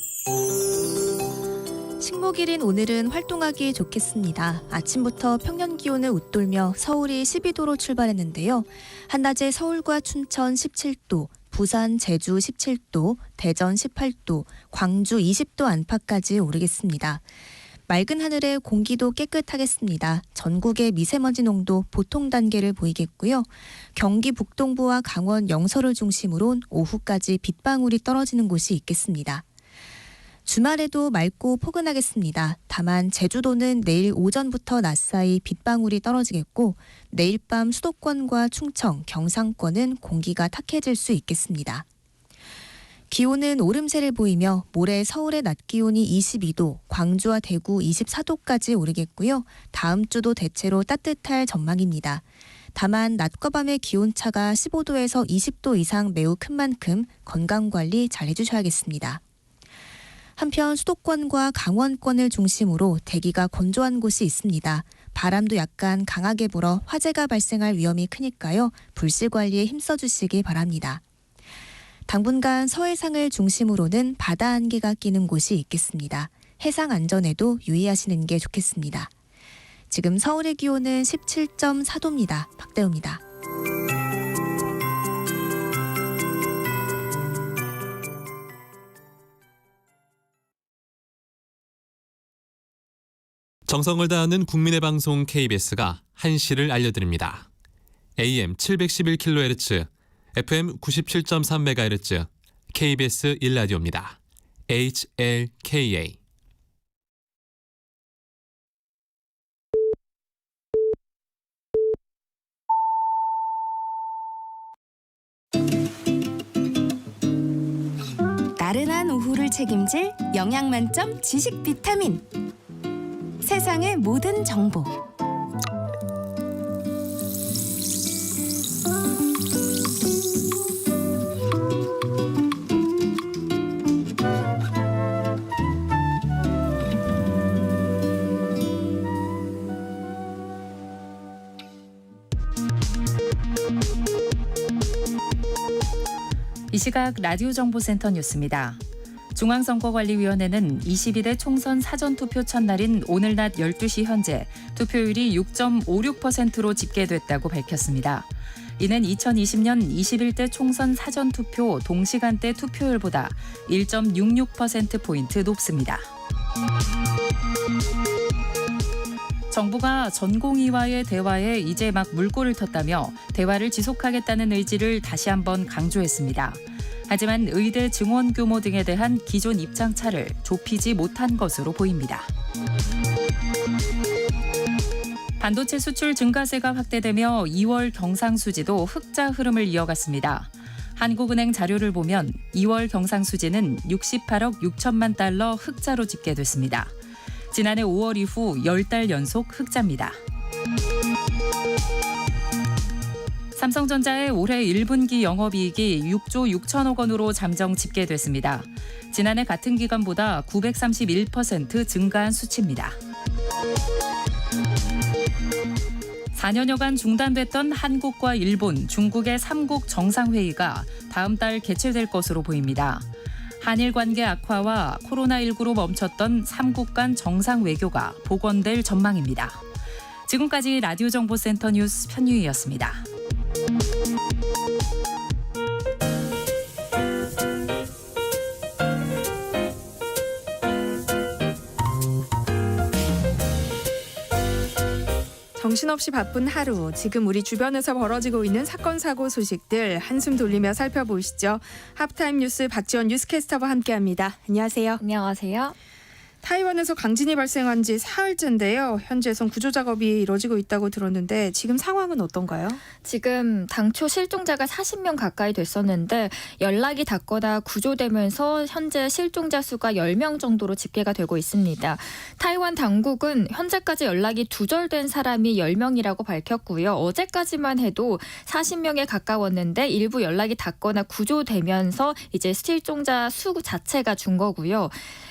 식목일인 오늘은 활동하기 좋겠습니다. 아침부터 평년 기온을 웃돌며 서울이 12도로 출발했는데요. 한낮에 서울과 춘천 17도, 부산, 제주 17도, 대전 18도, 광주 20도 안팎까지 오르겠습니다. 맑은 하늘에 공기도 깨끗하겠습니다. 전국의 미세먼지 농도 보통 단계를 보이겠고요. 경기 북동부와 강원 영서를 중심으로 오후까지 빗방울이 떨어지는 곳이 있겠습니다. 주말에도 맑고 포근하겠습니다. 다만 제주도는 내일 오전부터 낮 사이 빗방울이 떨어지겠고 내일 밤 수도권과 충청, 경상권은 공기가 탁해질 수 있겠습니다. 기온은 오름세를 보이며 모레 서울의 낮 기온이 22도, 광주와 대구 24도까지 오르겠고요. 다음 주도 대체로 따뜻할 전망입니다. 다만 낮과 밤의 기온차가 15도에서 20도 이상 매우 큰 만큼 건강관리 잘 해주셔야겠습니다. 한편 수도권과 강원권을 중심으로 대기가 건조한 곳이 있습니다. 바람도 약간 강하게 불어 화재가 발생할 위험이 크니까요. 불씨 관리에 힘써주시기 바랍니다. 당분간 서해상을 중심으로는 바다 안개가 끼는 곳이 있겠습니다. 해상 안전에도 유의하시는 게 좋겠습니다. 지금 서울의 기온은 17.4도입니다. 박대우입니다. 정성을 다하는 국민의 방송 KBS가 한시를 알려드립니다. AM 711kHz, FM 97.3MHz, KBS 1라디오입니다. HLKA. 나른한 오후를 책임질 영양 만점 지식 비타민. 세상의 모든 정보. 이 시각 라디오 정보센터 뉴스입니다. 중앙선거관리위원회는 22대 총선 사전투표 첫날인 오늘 낮 12시 현재 투표율이 6.56%로 집계됐다고 밝혔습니다. 이는 2020년 21대 총선 사전투표 동시간대 투표율보다 1.66%포인트 높습니다. 정부가 전공의와의 대화에 이제 막 물꼬를 텄다며 대화를 지속하겠다는 의지를 다시 한번 강조했습니다. 하지만 의대 증원 규모 등에 대한 기존 입장차를 좁히지 못한 것으로 보입니다. 반도체 수출 증가세가 확대되며 2월 경상수지도 흑자 흐름을 이어갔습니다. 한국은행 자료를 보면 2월 경상수지는 68억 6천만 달러 흑자로 집계됐습니다. 지난해 5월 이후 10달 연속 흑자입니다. 삼성전자의 올해 1분기 영업이익이 6조 6천억 원으로 잠정 집계됐습니다. 지난해 같은 기간보다 931% 증가한 수치입니다. 4년여간 중단됐던 한국과 일본, 중국의 3국 정상회의가 다음 달 개최될 것으로 보입니다. 한일 관계 악화와 코로나19로 멈췄던 3국 간 정상 외교가 복원될 전망입니다. 지금까지 라디오 정보센터 뉴스 편유희였습니다. 정신없이 바쁜 하루, 지금 우리 주변에서 벌어지고 있는 사건 사고 소식들 한숨 돌리며 살펴보시죠. 하프타임 뉴스 박지원 뉴스캐스터와 함께합니다. 안녕하세요. 안녕하세요. 타이완에서 강진이 발생한 지 사흘째인데요. 현재선 구조 작업이 이루어지고 있다고 들었는데 지금 상황은 어떤가요? 지금 당초 실종자가 40명 가까이 됐었는데 연락이 닿거나 구조되면서 현재 실종자 수가 10명 정도로 집계가 되고 있습니다. 타이완 당국은 현재까지 연락이 두절된 사람이 10명이라고 밝혔고요. 어제까지만 해도 40명에 가까웠는데 일부 연락이 닿거나 구조되면서 이제 실종자 수 자체가 준 거고요.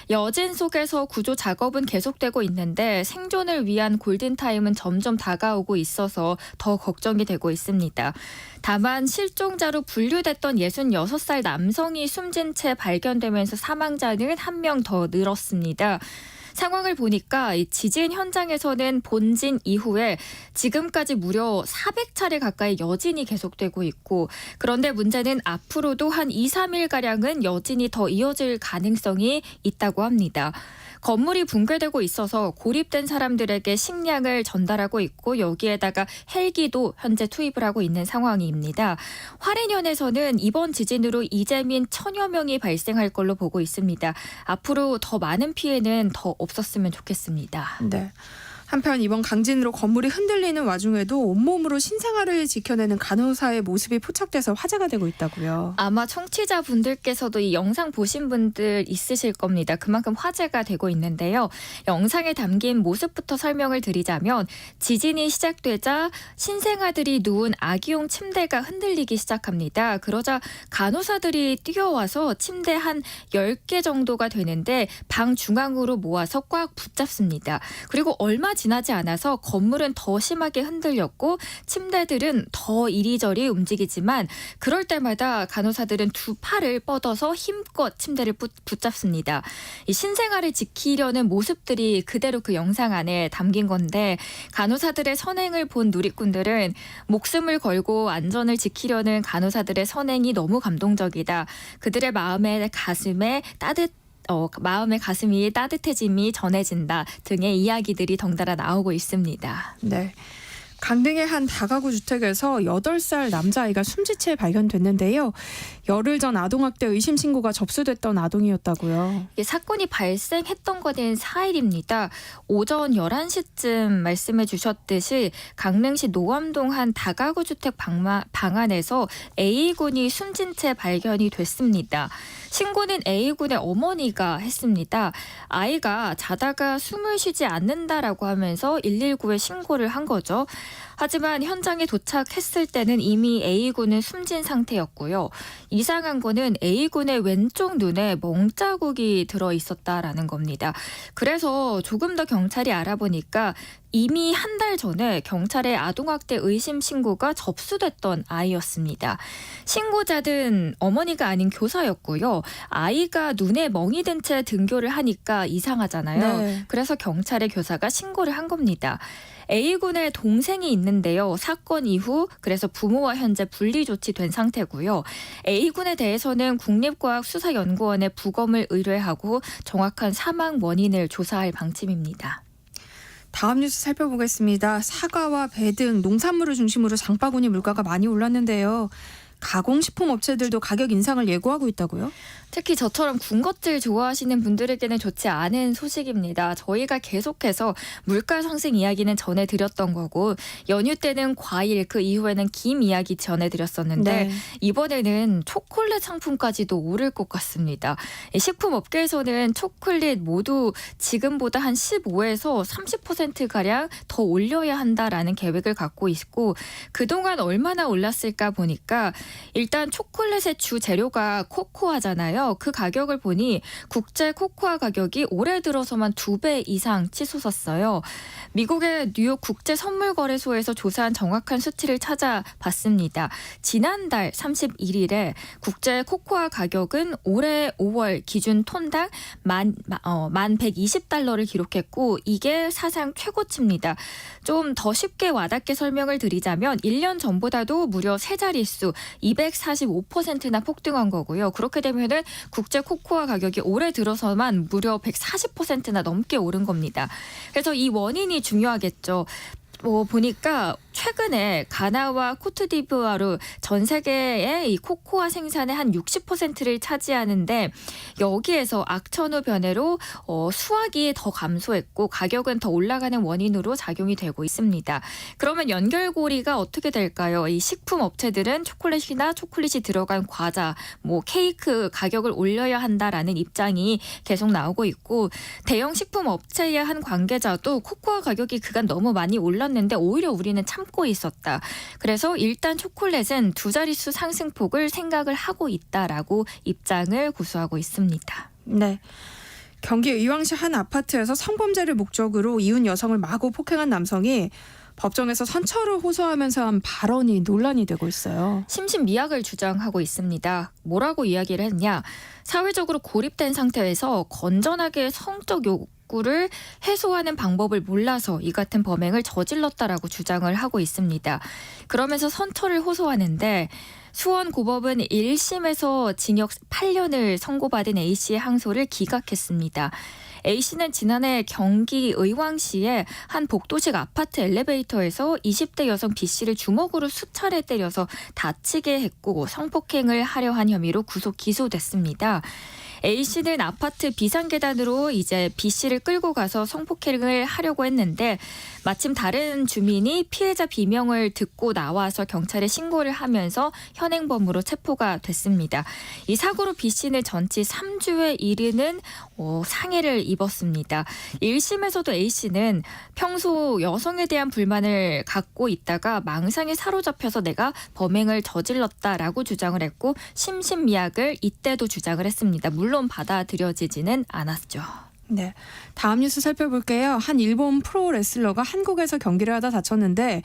여진 속에서 구조 작업은 계속되고 있는데 생존을 위한 골든타임은 점점 다가오고 있어서 더 걱정이 되고 있습니다. 다만 실종자로 분류됐던 66살 남성이 숨진 채 발견되면서 사망자는 1명 더 늘었습니다. 상황을 보니까 이 지진 현장에서는 본진 이후에 지금까지 무려 400차례 가까이 여진이 계속되고 있고 그런데 문제는 앞으로도 한 2, 3일가량은 여진이 더 이어질 가능성이 있다고 합니다. 건물이 붕괴되고 있어서 고립된 사람들에게 식량을 전달하고 있고 여기에다가 헬기도 현재 투입을 하고 있는 상황입니다. 화롄현에서는 이번 지진으로 이재민 1000여 명이 발생할 걸로 보고 있습니다. 앞으로 더 많은 피해는 더 없었으면 좋겠습니다. 네. 한편 이번 강진으로 건물이 흔들리는 와중에도 온몸으로 신생아를 지켜내는 간호사의 모습이 포착돼서 화제가 되고 있다고요. 아마 청취자분들께서도 이 영상 보신 분들 있으실 겁니다. 그만큼 화제가 되고 있는데요. 영상에 담긴 모습부터 설명을 드리자면 지진이 시작되자 신생아들이 누운 아기용 침대가 흔들리기 시작합니다. 그러자 간호사들이 뛰어와서 침대 한 10개 정도가 되는데 방 중앙으로 모아서 꽉 붙잡습니다. 그리고 얼마 지나지 않아서 건물은 더 심하게 흔들렸고 침대들은 더 이리저리 움직이지만 그럴 때마다 간호사들은 두 팔을 뻗어서 힘껏 침대를 붙잡습니다. 이 신생아를 지키려는 모습들이 그대로 그 영상 안에 담긴 건데 간호사들의 선행을 본 누리꾼들은 목숨을 걸고 안전을 지키려는 간호사들의 선행이 너무 감동적이다. 그들의 마음의 가슴이 따뜻해짐이 전해진다 등의 이야기들이 덩달아 나오고 있습니다. 네. 강릉의 한 다가구 주택에서 8살 남자아이가 숨진 채 발견됐는데요. 열흘 전 아동학대 의심 신고가 접수됐던 아동이었다고요. 이게 사건이 발생했던 것은 4일입니다. 오전 11시쯤 말씀해 주셨듯이 강릉시 노암동 한 다가구 주택 방 안에서 A군이 숨진 채 발견이 됐습니다. 신고는 A군의 어머니가 했습니다. 아이가 자다가 숨을 쉬지 않는다라고 하면서 119에 신고를 한 거죠. 하지만 현장에 도착했을 때는 이미 A군은 숨진 상태였고요. 이상한 거는 A군의 왼쪽 눈에 멍자국이 들어 있었다라는 겁니다. 그래서 조금 더 경찰이 알아보니까 이미 한 달 전에 경찰에 아동학대 의심 신고가 접수됐던 아이였습니다. 신고자는 어머니가 아닌 교사였고요. 아이가 눈에 멍이 든 채 등교를 하니까 이상하잖아요. 네. 그래서 경찰에 교사가 신고를 한 겁니다. A군의 동생이 있는데요. 사건 이후 그래서 부모와 현재 분리 조치된 상태고요. A군에 대해서는 국립과학수사연구원에 부검을 의뢰하고 정확한 사망 원인을 조사할 방침입니다. 다음 뉴스 살펴보겠습니다. 사과와 배 등 농산물을 중심으로 장바구니 물가가 많이 올랐는데요. 가공식품 업체들도 가격 인상을 예고하고 있다고요? 특히 저처럼 군것질 좋아하시는 분들에게는 좋지 않은 소식입니다. 저희가 계속해서 물가 상승 이야기는 전해드렸던 거고 연휴 때는 과일, 그 이후에는 김 이야기 전해드렸었는데 네. 이번에는 초콜릿 상품까지도 오를 것 같습니다. 식품업계에서는 초콜릿 모두 지금보다 한 15에서 30%가량 더 올려야 한다라는 계획을 갖고 있고 그동안 얼마나 올랐을까 보니까 일단 초콜릿의 주 재료가 코코아잖아요. 그 가격을 보니 국제 코코아 가격이 올해 들어서만 2배 이상 치솟았어요. 미국의 뉴욕 국제선물거래소에서 조사한 정확한 수치를 찾아봤습니다. 지난달 31일에 국제 코코아 가격은 올해 5월 기준 톤당 1,120달러를 기록했고 이게 사상 최고치입니다. 좀 더 쉽게 와닿게 설명을 드리자면 1년 전보다도 무려 3자릿수 245%나 폭등한 거고요. 그렇게 되면은 국제 코코아 가격이 올해 들어서만 무려 140%나 넘게 오른 겁니다. 그래서 이 원인이 중요하겠죠. 보니까 최근에 가나와 코트디부아르 전 세계의 이 코코아 생산의 한 60%를 차지하는데 여기에서 악천후 변해로 수확이 더 감소했고 가격은 더 올라가는 원인으로 작용이 되고 있습니다. 그러면 연결고리가 어떻게 될까요? 이 식품 업체들은 초콜릿이나 초콜릿이 들어간 과자, 케이크 가격을 올려야 한다라는 입장이 계속 나오고 있고 대형 식품 업체의 한 관계자도 코코아 가격이 그간 너무 많이 올랐는데 오히려 우리는 참고 있었다. 그래서 일단 초콜릿은 2자릿수 상승폭을 생각을 하고 있다라고 입장을 고수하고 있습니다. 네. 경기 의왕시 한 아파트에서 성범죄를 목적으로 이웃 여성을 마구 폭행한 남성이 법정에서 선처를 호소하면서 한 발언이 논란이 되고 있어요. 심신미약을 주장하고 있습니다. 뭐라고 이야기를 했냐. 사회적으로 고립된 상태에서 건전하게 성적 욕구를 해소하는 방법을 몰라서 이 같은 범행을 저질렀다라고 주장을 하고 있습니다. 그러면서 선처를 호소하는데 수원고법은 1심에서 징역 8년을 선고받은 A씨의 항소를 기각했습니다. A씨는 지난해 경기 의왕시의 한 복도식 아파트 엘리베이터에서 20대 여성 B씨를 주먹으로 수차례 때려서 다치게 했고 성폭행을 하려 한 혐의로 구속 기소됐습니다. A씨는 아파트 비상계단으로 이제 B씨를 끌고 가서 성폭행을 하려고 했는데 마침 다른 주민이 피해자 비명을 듣고 나와서 경찰에 신고를 하면서 현행범으로 체포가 됐습니다. 이 사고로 B씨는 전치 3주에 이르는 상해를 입었습니다. 1심에서도 A씨는 평소 여성에 대한 불만을 갖고 있다가 망상에 사로잡혀서 내가 범행을 저질렀다라고 주장을 했고 심신미약을 이때도 주장을 했습니다. 물론 받아들여지지는 않았죠. 네, 다음 뉴스 살펴볼게요. 한 일본 프로 레슬러가 한국에서 경기를 하다 다쳤는데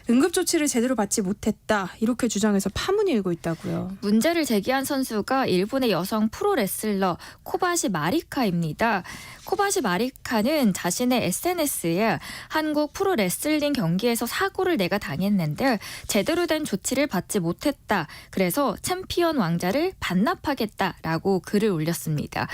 응급조치를 제대로 받지 못했다 이렇게 주장해서 파문이 일고 있다고요. 문제를 제기한 선수가 일본의 여성 프로 레슬러 코바시 마리카입니다. 코바시 마리카는 자신의 SNS에 한국 프로 레슬링 경기에서 사고를 내가 당했는데 제대로 된 조치를 받지 못했다. 그래서 챔피언 왕자를 반납하겠다라고 글을 올렸습니다.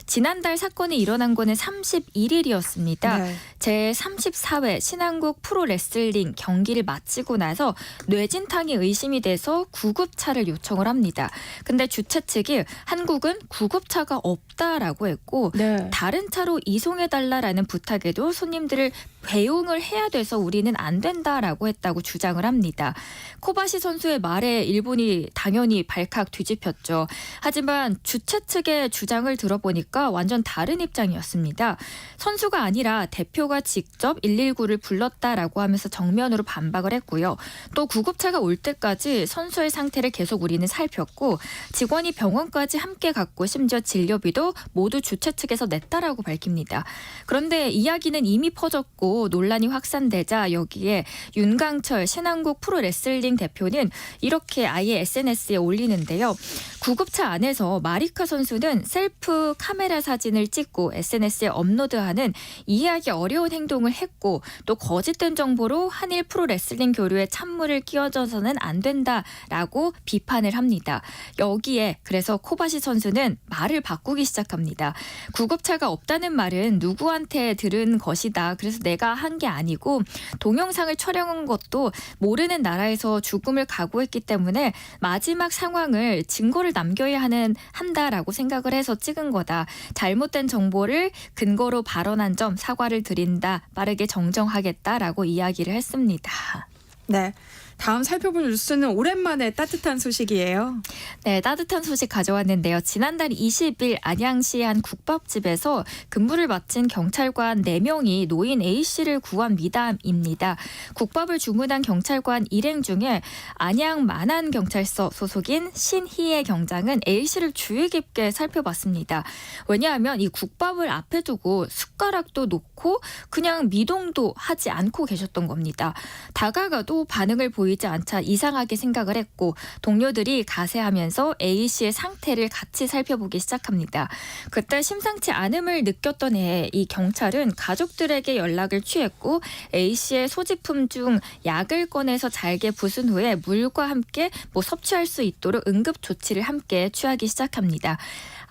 지난달 사건이 일어난 거는 31일이었습니다. 네. 제34회 신한국 프로 레슬링 경기를 마치고 나서 뇌진탕이 의심이 돼서 구급차를 요청을 합니다. 근데 주최 측이 한국은 구급차가 없다라고 했고 네. 다른 차로 이송해달라라는 부탁에도 손님들을 배웅을 해야 돼서 우리는 안 된다라고 했다고 주장을 합니다. 코바시 선수의 말에 일본이 당연히 발칵 뒤집혔죠. 하지만 주최 측의 주장을 들어보니까 완전 다른 입장이었습니다. 선수가 아니라 대표가 직접 119를 불렀다라고 하면서 정면으로 반박을 했고요. 또 구급차가 올 때까지 선수의 상태를 계속 우리는 살폈고 직원이 병원까지 함께 갔고 심지어 진료비도 모두 주최 측에서 냈다라고 밝힙니다. 그런데 이야기는 이미 퍼졌고 논란이 확산되자 여기에 윤강철 신한국 프로레슬링 대표는 이렇게 아예 SNS에 올리는데요. 구급차 안에서 마리카 선수는 셀프 카메라 사진을 찍고 SNS에 업로드하는 이해하기 어려운 행동을 했고 또 거짓된 정보로 한일 프로레슬링 교류에 찬물을 끼얹어서는 안 된다라고 비판을 합니다. 여기에 그래서 코바시 선수는 말을 바꾸기 시작합니다. 구급차가 없다는 말은 누구한테 들은 것이다. 그래서 내가 한 게 아니고 동영상을 촬영한 것도 모르는 나라에서 죽음을 각오했기 때문에 마지막 상황을 증거를 남겨야 한다라고 생각을 해서 찍은 거다. 잘못된 정보를 근거로 발언한 점 사과를 드린다. 빠르게 정정하겠다라고 이야기를 했습니다. 네. 다음 살펴볼 뉴스는 오랜만에 따뜻한 소식이에요. 네, 따뜻한 소식 가져왔는데요. 지난달 20일 안양시 한 국밥집에서 근무를 마친 경찰관 4명이 노인 A씨를 구한 미담입니다. 국밥을 주문한 경찰관 일행 중에 안양 만안경찰서 소속인 신희애 경장은 A씨를 주의 깊게 살펴봤습니다. 왜냐하면 이 국밥을 앞에 두고 숟가락도 놓고 그냥 미동도 하지 않고 계셨던 겁니다. 다가가도 반응을 보이지 않자 이상하게 생각을 했고 동료들이 가세하면서 A씨의 상태를 같이 살펴보기 시작합니다. 그때 심상치 않음을 느꼈던 이 경찰은 가족들에게 연락을 취했고 A씨의 소지품 중 약을 꺼내서 잘게 부순 후에 물과 함께 섭취할 수 있도록 응급 조치를 함께 취하기 시작합니다.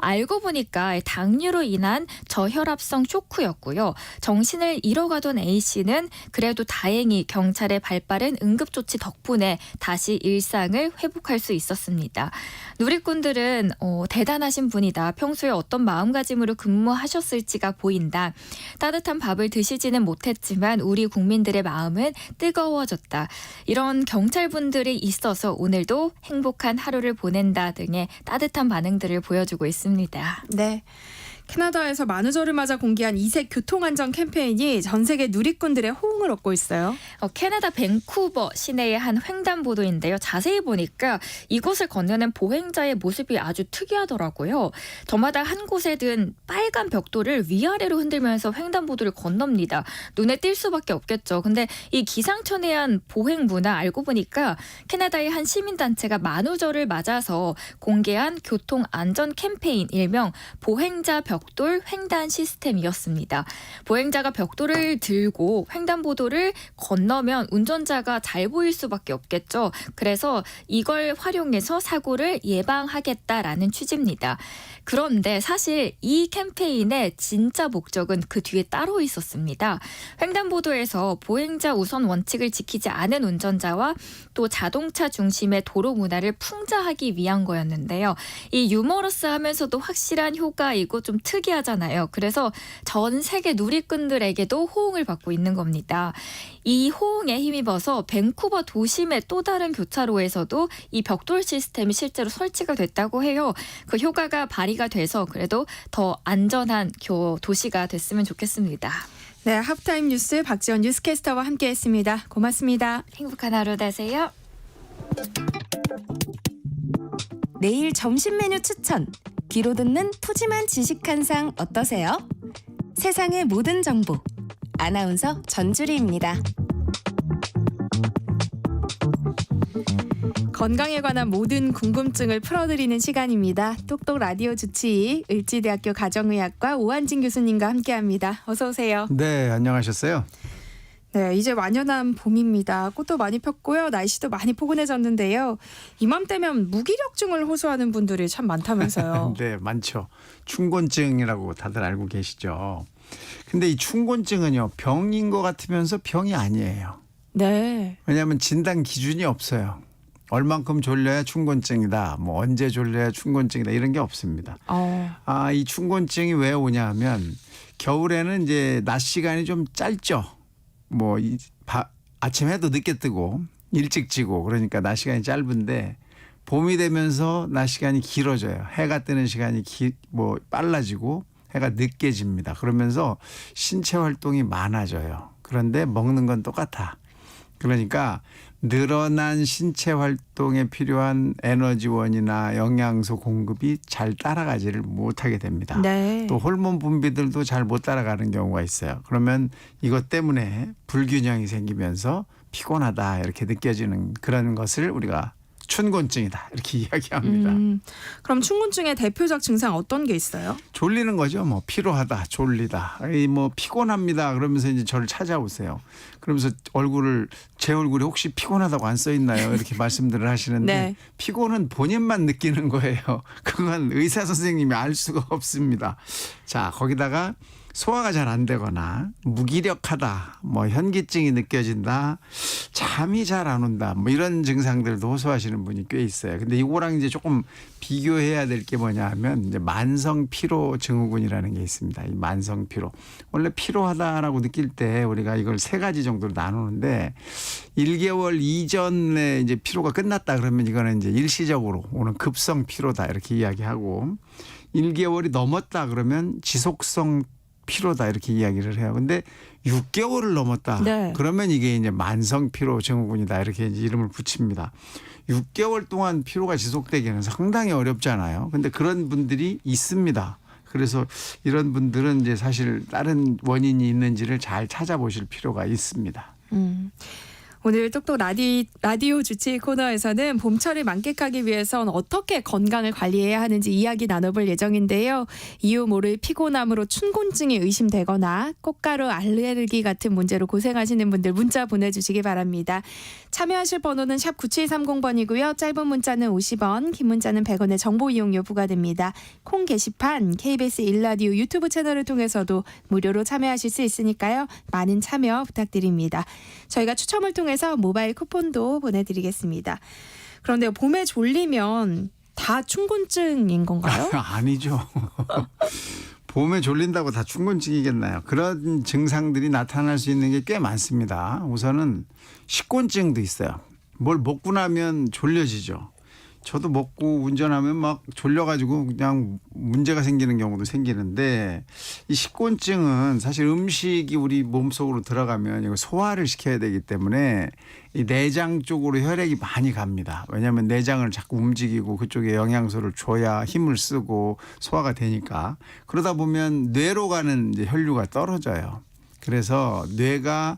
알고 보니까 당뇨로 인한 저혈압성 쇼크였고요. 정신을 잃어가던 A씨는 그래도 다행히 경찰의 발빠른 응급조치 덕분에 다시 일상을 회복할 수 있었습니다. 누리꾼들은 대단하신 분이다. 평소에 어떤 마음가짐으로 근무하셨을지가 보인다. 따뜻한 밥을 드시지는 못했지만 우리 국민들의 마음은 뜨거워졌다. 이런 경찰분들이 있어서 오늘도 행복한 하루를 보낸다 등의 따뜻한 반응들을 보여주고 있습니다. 네. 캐나다에서 만우절을 맞아 공개한 이색 교통안전 캠페인이 전 세계 누리꾼들의 호응을 얻고 있어요. 캐나다 밴쿠버 시내의 한 횡단보도인데요. 자세히 보니까 이곳을 건너는 보행자의 모습이 아주 특이하더라고요. 저마다 한 곳에 든 빨간 벽돌을 위아래로 흔들면서 횡단보도를 건넙니다. 눈에 띌 수밖에 없겠죠. 근데 이 기상천외한 보행 문화 알고 보니까 캐나다의 한 시민단체가 만우절을 맞아서 공개한 교통안전 캠페인 일명 보행자 벽돌 횡단 시스템이었습니다. 보행자가 벽돌을 들고 횡단보도를 건너면 운전자가 잘 보일 수밖에 없겠죠. 그래서 이걸 활용해서 사고를 예방하겠다라는 취지입니다. 그런데 사실 이 캠페인의 진짜 목적은 그 뒤에 따로 있었습니다. 횡단보도에서 보행자 우선 원칙을 지키지 않은 운전자와 또 자동차 중심의 도로 문화를 풍자하기 위한 거였는데요. 이 유머러스하면서도 확실한 효과이고 좀 특이하잖아요. 그래서 전 세계 누리꾼들에게도 호응을 받고 있는 겁니다. 이 호응에 힘입어서 밴쿠버 도심의 또 다른 교차로에서도 이 벽돌 시스템이 실제로 설치가 됐다고 해요. 그 효과가 발휘가 돼서 그래도 더 안전한 도시가 됐으면 좋겠습니다. 네, 하프타임 뉴스 박지원 뉴스캐스터와 함께했습니다. 고맙습니다. 행복한 하루 되세요. 내일 점심 메뉴 추천. 귀로 듣는 푸짐한 지식 한 상 어떠세요? 세상의 모든 정보 아나운서 전주리입니다. 건강에 관한 모든 궁금증을 풀어드리는 시간입니다. 똑똑 라디오 주치의 을지대학교 가정의학과 오한진 교수님과 함께합니다. 어서 오세요. 네, 안녕하셨어요? 네, 이제 완연한 봄입니다. 꽃도 많이 폈고요. 날씨도 많이 포근해졌는데요. 이맘때면 무기력증을 호소하는 분들이 참 많다면서요. 네, 많죠. 춘곤증이라고 다들 알고 계시죠. 근데 이 춘곤증은요, 병인 것 같으면서 병이 아니에요. 네. 왜냐하면 진단 기준이 없어요. 얼만큼 졸려야 춘곤증이다. 뭐 언제 졸려야 춘곤증이다. 이런 게 없습니다. 이 춘곤증이 왜 오냐 하면 겨울에는 이제 낮 시간이 좀 짧죠. 뭐 아침 해도 늦게 뜨고 일찍 지고 그러니까 낮 시간이 짧은데 봄이 되면서 낮 시간이 길어져요. 해가 뜨는 시간이 빨라지고 해가 늦게 집니다. 그러면서 신체 활동이 많아져요. 그런데 먹는 건 똑같아. 그러니까 늘어난 신체 활동에 필요한 에너지원이나 영양소 공급이 잘 따라가지를 못하게 됩니다. 네. 또 호르몬 분비들도 잘 못 따라가는 경우가 있어요. 그러면 이것 때문에 불균형이 생기면서 피곤하다 이렇게 느껴지는 그런 것을 우리가 춘곤증이다 이렇게 이야기합니다. 그럼 춘곤증의 대표적 증상 어떤 게 있어요? 졸리는 거죠. 뭐 피로하다, 졸리다, 뭐 피곤합니다. 그러면서 이제 저를 찾아오세요. 그러면서 제 얼굴에 혹시 피곤하다고 안 써 있나요? 이렇게 말씀들을 하시는데 네. 피곤은 본인만 느끼는 거예요. 그건 의사 선생님이 알 수가 없습니다. 자, 거기다가 소화가 잘 안 되거나 무기력하다, 뭐 현기증이 느껴진다, 잠이 잘 안 온다, 뭐 이런 증상들도 호소하시는 분이 꽤 있어요. 근데 이거랑 이제 조금 비교해야 될 게 뭐냐 하면 이제 만성 피로 증후군이라는 게 있습니다. 이 만성 피로. 원래 피로하다라고 느낄 때 우리가 이걸 세 가지 정도로 나누는데 1개월 이전에 이제 피로가 끝났다 그러면 이거는 이제 일시적으로 오는 급성 피로다 이렇게 이야기하고 1개월이 넘었다 그러면 지속성 피로다 이렇게 이야기를 해요. 근데 6개월을 넘었다. 네. 그러면 이게 이제 만성 피로 증후군이다 이렇게 이제 이름을 붙입니다. 6개월 동안 피로가 지속되기는 상당히 어렵잖아요. 근데 그런 분들이 있습니다. 그래서 이런 분들은 이제 사실 다른 원인이 있는지를 잘 찾아보실 필요가 있습니다. 오늘 똑똑 라디오 주치 코너에서는 봄철을 만끽하기 위해선 어떻게 건강을 관리해야 하는지 이야기 나눠볼 예정인데요. 이유 모를 피곤함으로 춘곤증이 의심되거나 꽃가루 알레르기 같은 문제로 고생하시는 분들 문자 보내주시기 바랍니다. 참여하실 번호는 샵 9730번이고요. 짧은 문자는 50원, 긴 문자는 100원의 정보 이용료 부과됩니다. 콩 게시판, KBS 1라디오 유튜브 채널을 통해서도 무료로 참여하실 수 있으니까요. 많은 참여 부탁드립니다. 저희가 추첨을 통해서 모바일 쿠폰도 보내드리겠습니다. 그런데 봄에 졸리면 다 춘곤증인 건가요? 아니죠. 봄에 졸린다고 다 춘곤증이겠나요? 그런 증상들이 나타날 수 있는 게 꽤 많습니다. 우선은 식곤증도 있어요. 뭘 먹고 나면 졸려지죠. 저도 먹고 운전하면 막 졸려가지고 그냥 문제가 생기는 경우도 생기는데 이 식곤증은 사실 음식이 우리 몸속으로 들어가면 이거 소화를 시켜야 되기 때문에 이 내장 쪽으로 혈액이 많이 갑니다. 왜냐하면 내장을 자꾸 움직이고 그쪽에 영양소를 줘야 힘을 쓰고 소화가 되니까 그러다 보면 뇌로 가는 이제 혈류가 떨어져요. 그래서 뇌가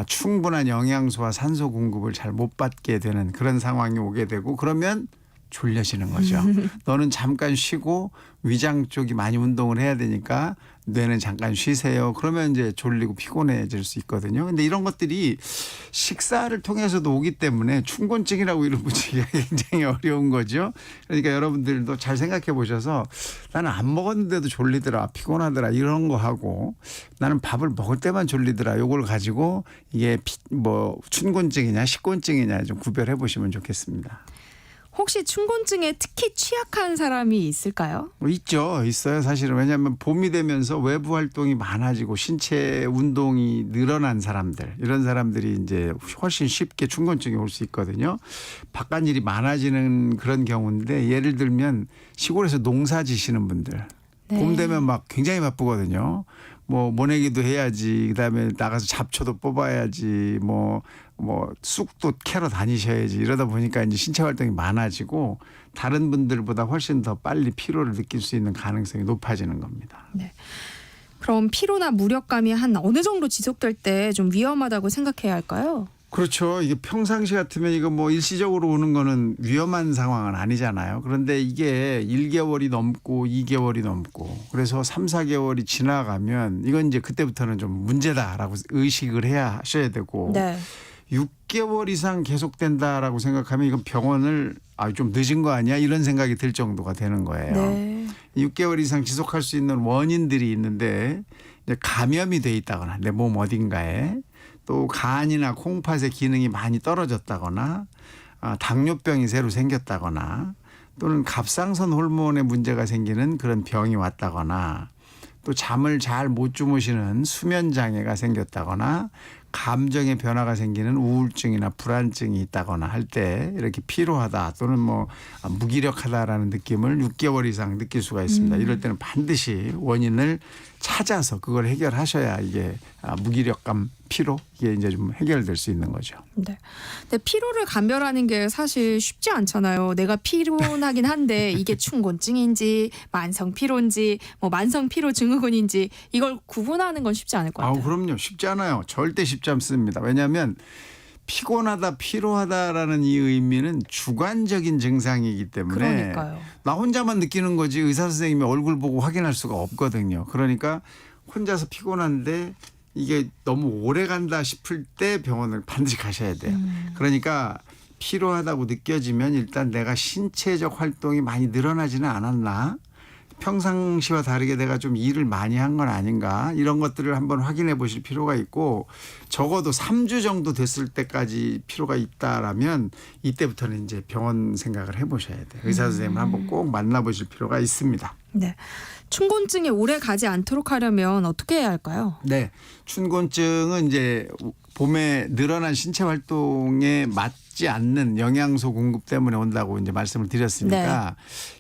충분한 영양소와 산소 공급을 잘 못 받게 되는 그런 상황이 오게 되고 그러면 졸려지는 거죠. 너는 잠깐 쉬고 위장 쪽이 많이 운동을 해야 되니까 뇌는 잠깐 쉬세요. 그러면 이제 졸리고 피곤해질 수 있거든요. 근데 이런 것들이 식사를 통해서도 오기 때문에 춘곤증이라고 이름 붙이기가 굉장히 어려운 거죠. 그러니까 여러분들도 잘 생각해 보셔서 나는 안 먹었는데도 졸리더라, 피곤하더라 이런 거 하고 나는 밥을 먹을 때만 졸리더라 요걸 가지고 이게 춘곤증이냐 식곤증이냐 좀 구별해 보시면 좋겠습니다. 혹시 춘곤증에 특히 취약한 사람이 있을까요? 있어요. 사실은 왜냐하면 봄이 되면서 외부 활동이 많아지고 신체 운동이 늘어난 사람들 이런 사람들이 이제 훨씬 쉽게 춘곤증이 올 수 있거든요. 바깥 일이 많아지는 그런 경우인데 예를 들면 시골에서 농사 지시는 분들 봄 되면 막 굉장히 바쁘거든요. 뭐 모내기도 해야지, 그다음에 나가서 잡초도 뽑아야지, 뭐 쑥도 캐러 다니셔야지 이러다 보니까 이제 신체 활동이 많아지고 다른 분들보다 훨씬 더 빨리 피로를 느낄 수 있는 가능성이 높아지는 겁니다. 네. 그럼 피로나 무력감이 한 어느 정도 지속될 때 좀 위험하다고 생각해야 할까요? 그렇죠. 이게 평상시 같으면 이거 뭐 일시적으로 오는 거는 위험한 상황은 아니잖아요. 그런데 이게 1개월이 넘고 2개월이 넘고 그래서 3, 4개월이 지나가면 이건 이제 그때부터는 좀 문제다라고 의식을 해야 하셔야 되고 네. 6개월 이상 계속된다라고 생각하면 이건 병원을 좀 늦은 거 아니야? 이런 생각이 들 정도가 되는 거예요. 네. 6개월 이상 지속할 수 있는 원인들이 있는데 이제 감염이 돼 있다거나 내 몸 어딘가에 또 간이나 콩팥의 기능이 많이 떨어졌다거나 당뇨병이 새로 생겼다거나 또는 갑상선 호르몬에 문제가 생기는 그런 병이 왔다거나 또 잠을 잘 못 주무시는 수면 장애가 생겼다거나 감정의 변화가 생기는 우울증이나 불안증이 있다거나 할 때 이렇게 피로하다 또는 뭐 무기력하다라는 느낌을 6개월 이상 느낄 수가 있습니다. 이럴 때는 반드시 원인을 찾아서 그걸 해결하셔야 이게 무기력감, 피로 이게 이제 좀 해결될 수 있는 거죠. 네. 근데 피로를 감별하는 게 사실 쉽지 않잖아요. 내가 피곤하긴 한데 이게 충곤증인지 만성 피로인지 뭐 만성 피로 증후군인지 이걸 구분하는 건 쉽지 않을 것 같아요. 그럼요. 쉽지 않아요. 절대 쉽지 않습니다. 왜냐하면 피곤하다, 피로하다라는 이 의미는 주관적인 증상이기 때문에 그러니까요. 나 혼자만 느끼는 거지 의사 선생님이 얼굴 보고 확인할 수가 없거든요. 그러니까 혼자서 피곤한데 이게 너무 오래 간다 싶을 때 병원을 반드시 가셔야 돼요. 그러니까 피로하다고 느껴지면 일단 내가 신체적 활동이 많이 늘어나지는 않았나? 평상시와 다르게 내가 좀 일을 많이 한 건 아닌가 이런 것들을 한번 확인해 보실 필요가 있고 적어도 3주 정도 됐을 때까지 피로가 있다라면 이때부터는 이제 병원 생각을 해보셔야 돼요. 의사 선생님을 한번 꼭 만나보실 필요가 있습니다. 네. 춘곤증이 오래 가지 않도록 하려면 어떻게 해야 할까요? 네. 춘곤증은 이제 봄에 늘어난 신체 활동에 맞지 않는 영양소 공급 때문에 온다고 이제 말씀을 드렸으니까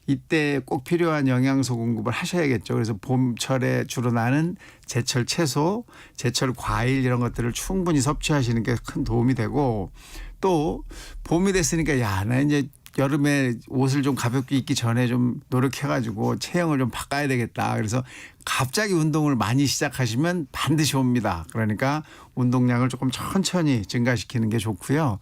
이때 꼭 필요한 영양소 공급을 하셔야겠죠. 그래서 봄철에 주로 나는 제철 채소, 제철 과일 이런 것들을 충분히 섭취하시는 게 큰 도움이 되고 또 봄이 됐으니까 나 이제 여름에 옷을 좀 가볍게 입기 전에 좀 노력해가지고 체형을 좀 바꿔야 되겠다. 그래서 갑자기 운동을 많이 시작하시면 반드시 옵니다. 그러니까 운동량을 조금 천천히 증가시키는 게 좋고요.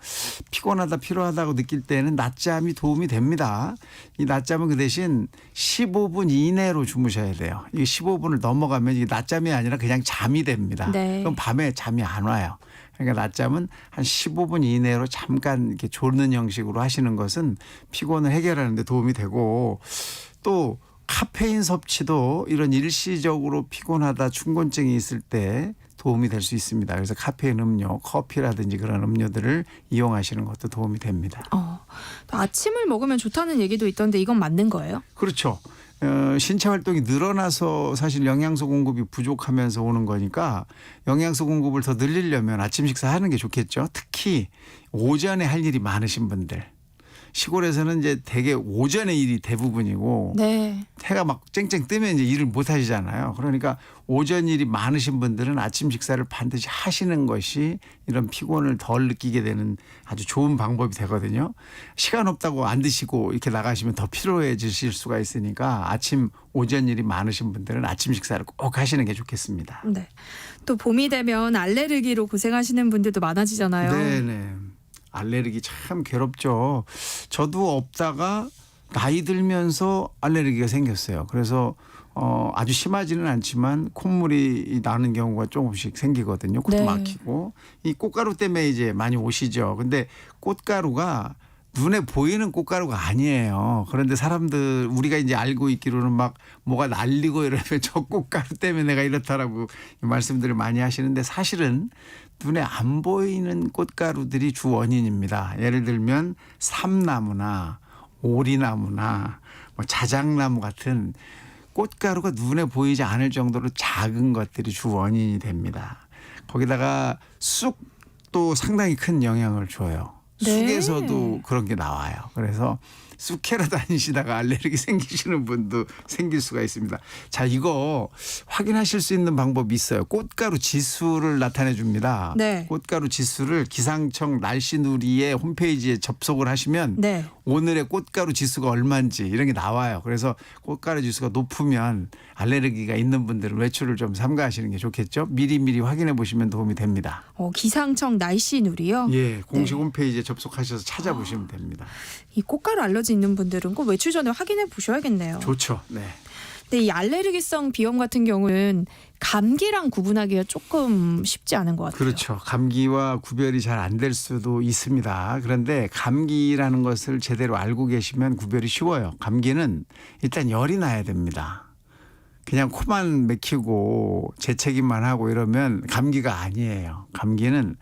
피곤하다 피로하다고 느낄 때는 낮잠이 도움이 됩니다. 이 낮잠은 그 대신 15분 이내로 주무셔야 돼요. 이 15분을 넘어가면 이게 낮잠이 아니라 그냥 잠이 됩니다. 네. 그럼 밤에 잠이 안 와요. 그러니까 낮잠은 한 15분 이내로 잠깐 이렇게 졸는 형식으로 하시는 것은 피곤을 해결하는 데 도움이 되고 또 카페인 섭취도 이런 일시적으로 피곤하다 충곤증이 있을 때 도움이 될 수 있습니다. 그래서 카페인 음료, 커피라든지 그런 음료들을 이용하시는 것도 도움이 됩니다. 아침을 먹으면 좋다는 얘기도 있던데 이건 맞는 거예요? 그렇죠. 신체 활동이 늘어나서 사실 영양소 공급이 부족하면서 오는 거니까 영양소 공급을 더 늘리려면 아침 식사하는 게 좋겠죠. 특히 오전에 할 일이 많으신 분들. 시골에서는 이제 되게 오전에 일이 대부분이고 해가 막 쨍쨍 뜨면 이제 일을 못 하시잖아요. 그러니까 오전 일이 많으신 분들은 아침 식사를 반드시 하시는 것이 이런 피곤을 덜 느끼게 되는 아주 좋은 방법이 되거든요. 시간 없다고 안 드시고 이렇게 나가시면 더 피로해지실 수가 있으니까 아침 오전 일이 많으신 분들은 아침 식사를 꼭 하시는 게 좋겠습니다. 네. 또 봄이 되면 알레르기로 고생하시는 분들도 많아지잖아요. 네네. 알레르기 참 괴롭죠. 저도 없다가 나이 들면서 알레르기가 생겼어요. 그래서 아주 심하지는 않지만 콧물이 나는 경우가 조금씩 생기거든요. 코도 막히고 이 꽃가루 때문에 이제 많이 오시죠. 근데 꽃가루가 눈에 보이는 꽃가루가 아니에요. 그런데 사람들 우리가 이제 알고 있기로는 막 뭐가 날리고 이러면 저 꽃가루 때문에 내가 이렇다라고 말씀들을 많이 하시는데 사실은 눈에 안 보이는 꽃가루들이 주 원인입니다. 예를 들면 삼나무나 오리나무나 뭐 자작나무 같은 꽃가루가 눈에 보이지 않을 정도로 작은 것들이 주 원인이 됩니다. 거기다가 쑥도 상당히 큰 영향을 줘요. 쑥에서도 그런 게 나와요. 그래서 쑥캐러 다니시다가 알레르기 생기시는 분도 생길 수가 있습니다. 자, 이거 확인하실 수 있는 방법이 있어요. 꽃가루 지수를 나타내 줍니다. 네. 꽃가루 지수를 기상청 날씨누리의 홈페이지에 접속을 하시면 네. 오늘의 꽃가루 지수가 얼마인지 이런 게 나와요. 그래서 꽃가루 지수가 높으면 알레르기가 있는 분들은 외출을 좀 삼가하시는 게 좋겠죠. 미리미리 확인해 보시면 도움이 됩니다. 기상청 날씨누리요? 예, 공식 네. 홈페이지에 접속하셔서 찾아보시면 됩니다. 이 꽃가루 알러지 있는 분들은 꼭 외출 전에 확인해 보셔야겠네요. 좋죠. 네. 근데 이 알레르기성 비염 같은 경우는 감기랑 구분하기가 조금 쉽지 않은 것 같아요. 그렇죠. 감기와 구별이 잘 안 될 수도 있습니다. 그런데 감기라는 것을 제대로 알고 계시면 구별이 쉬워요. 감기는 일단 열이 나야 됩니다. 그냥 코만 막히고 재채기만 하고 이러면 감기가 아니에요. 감기는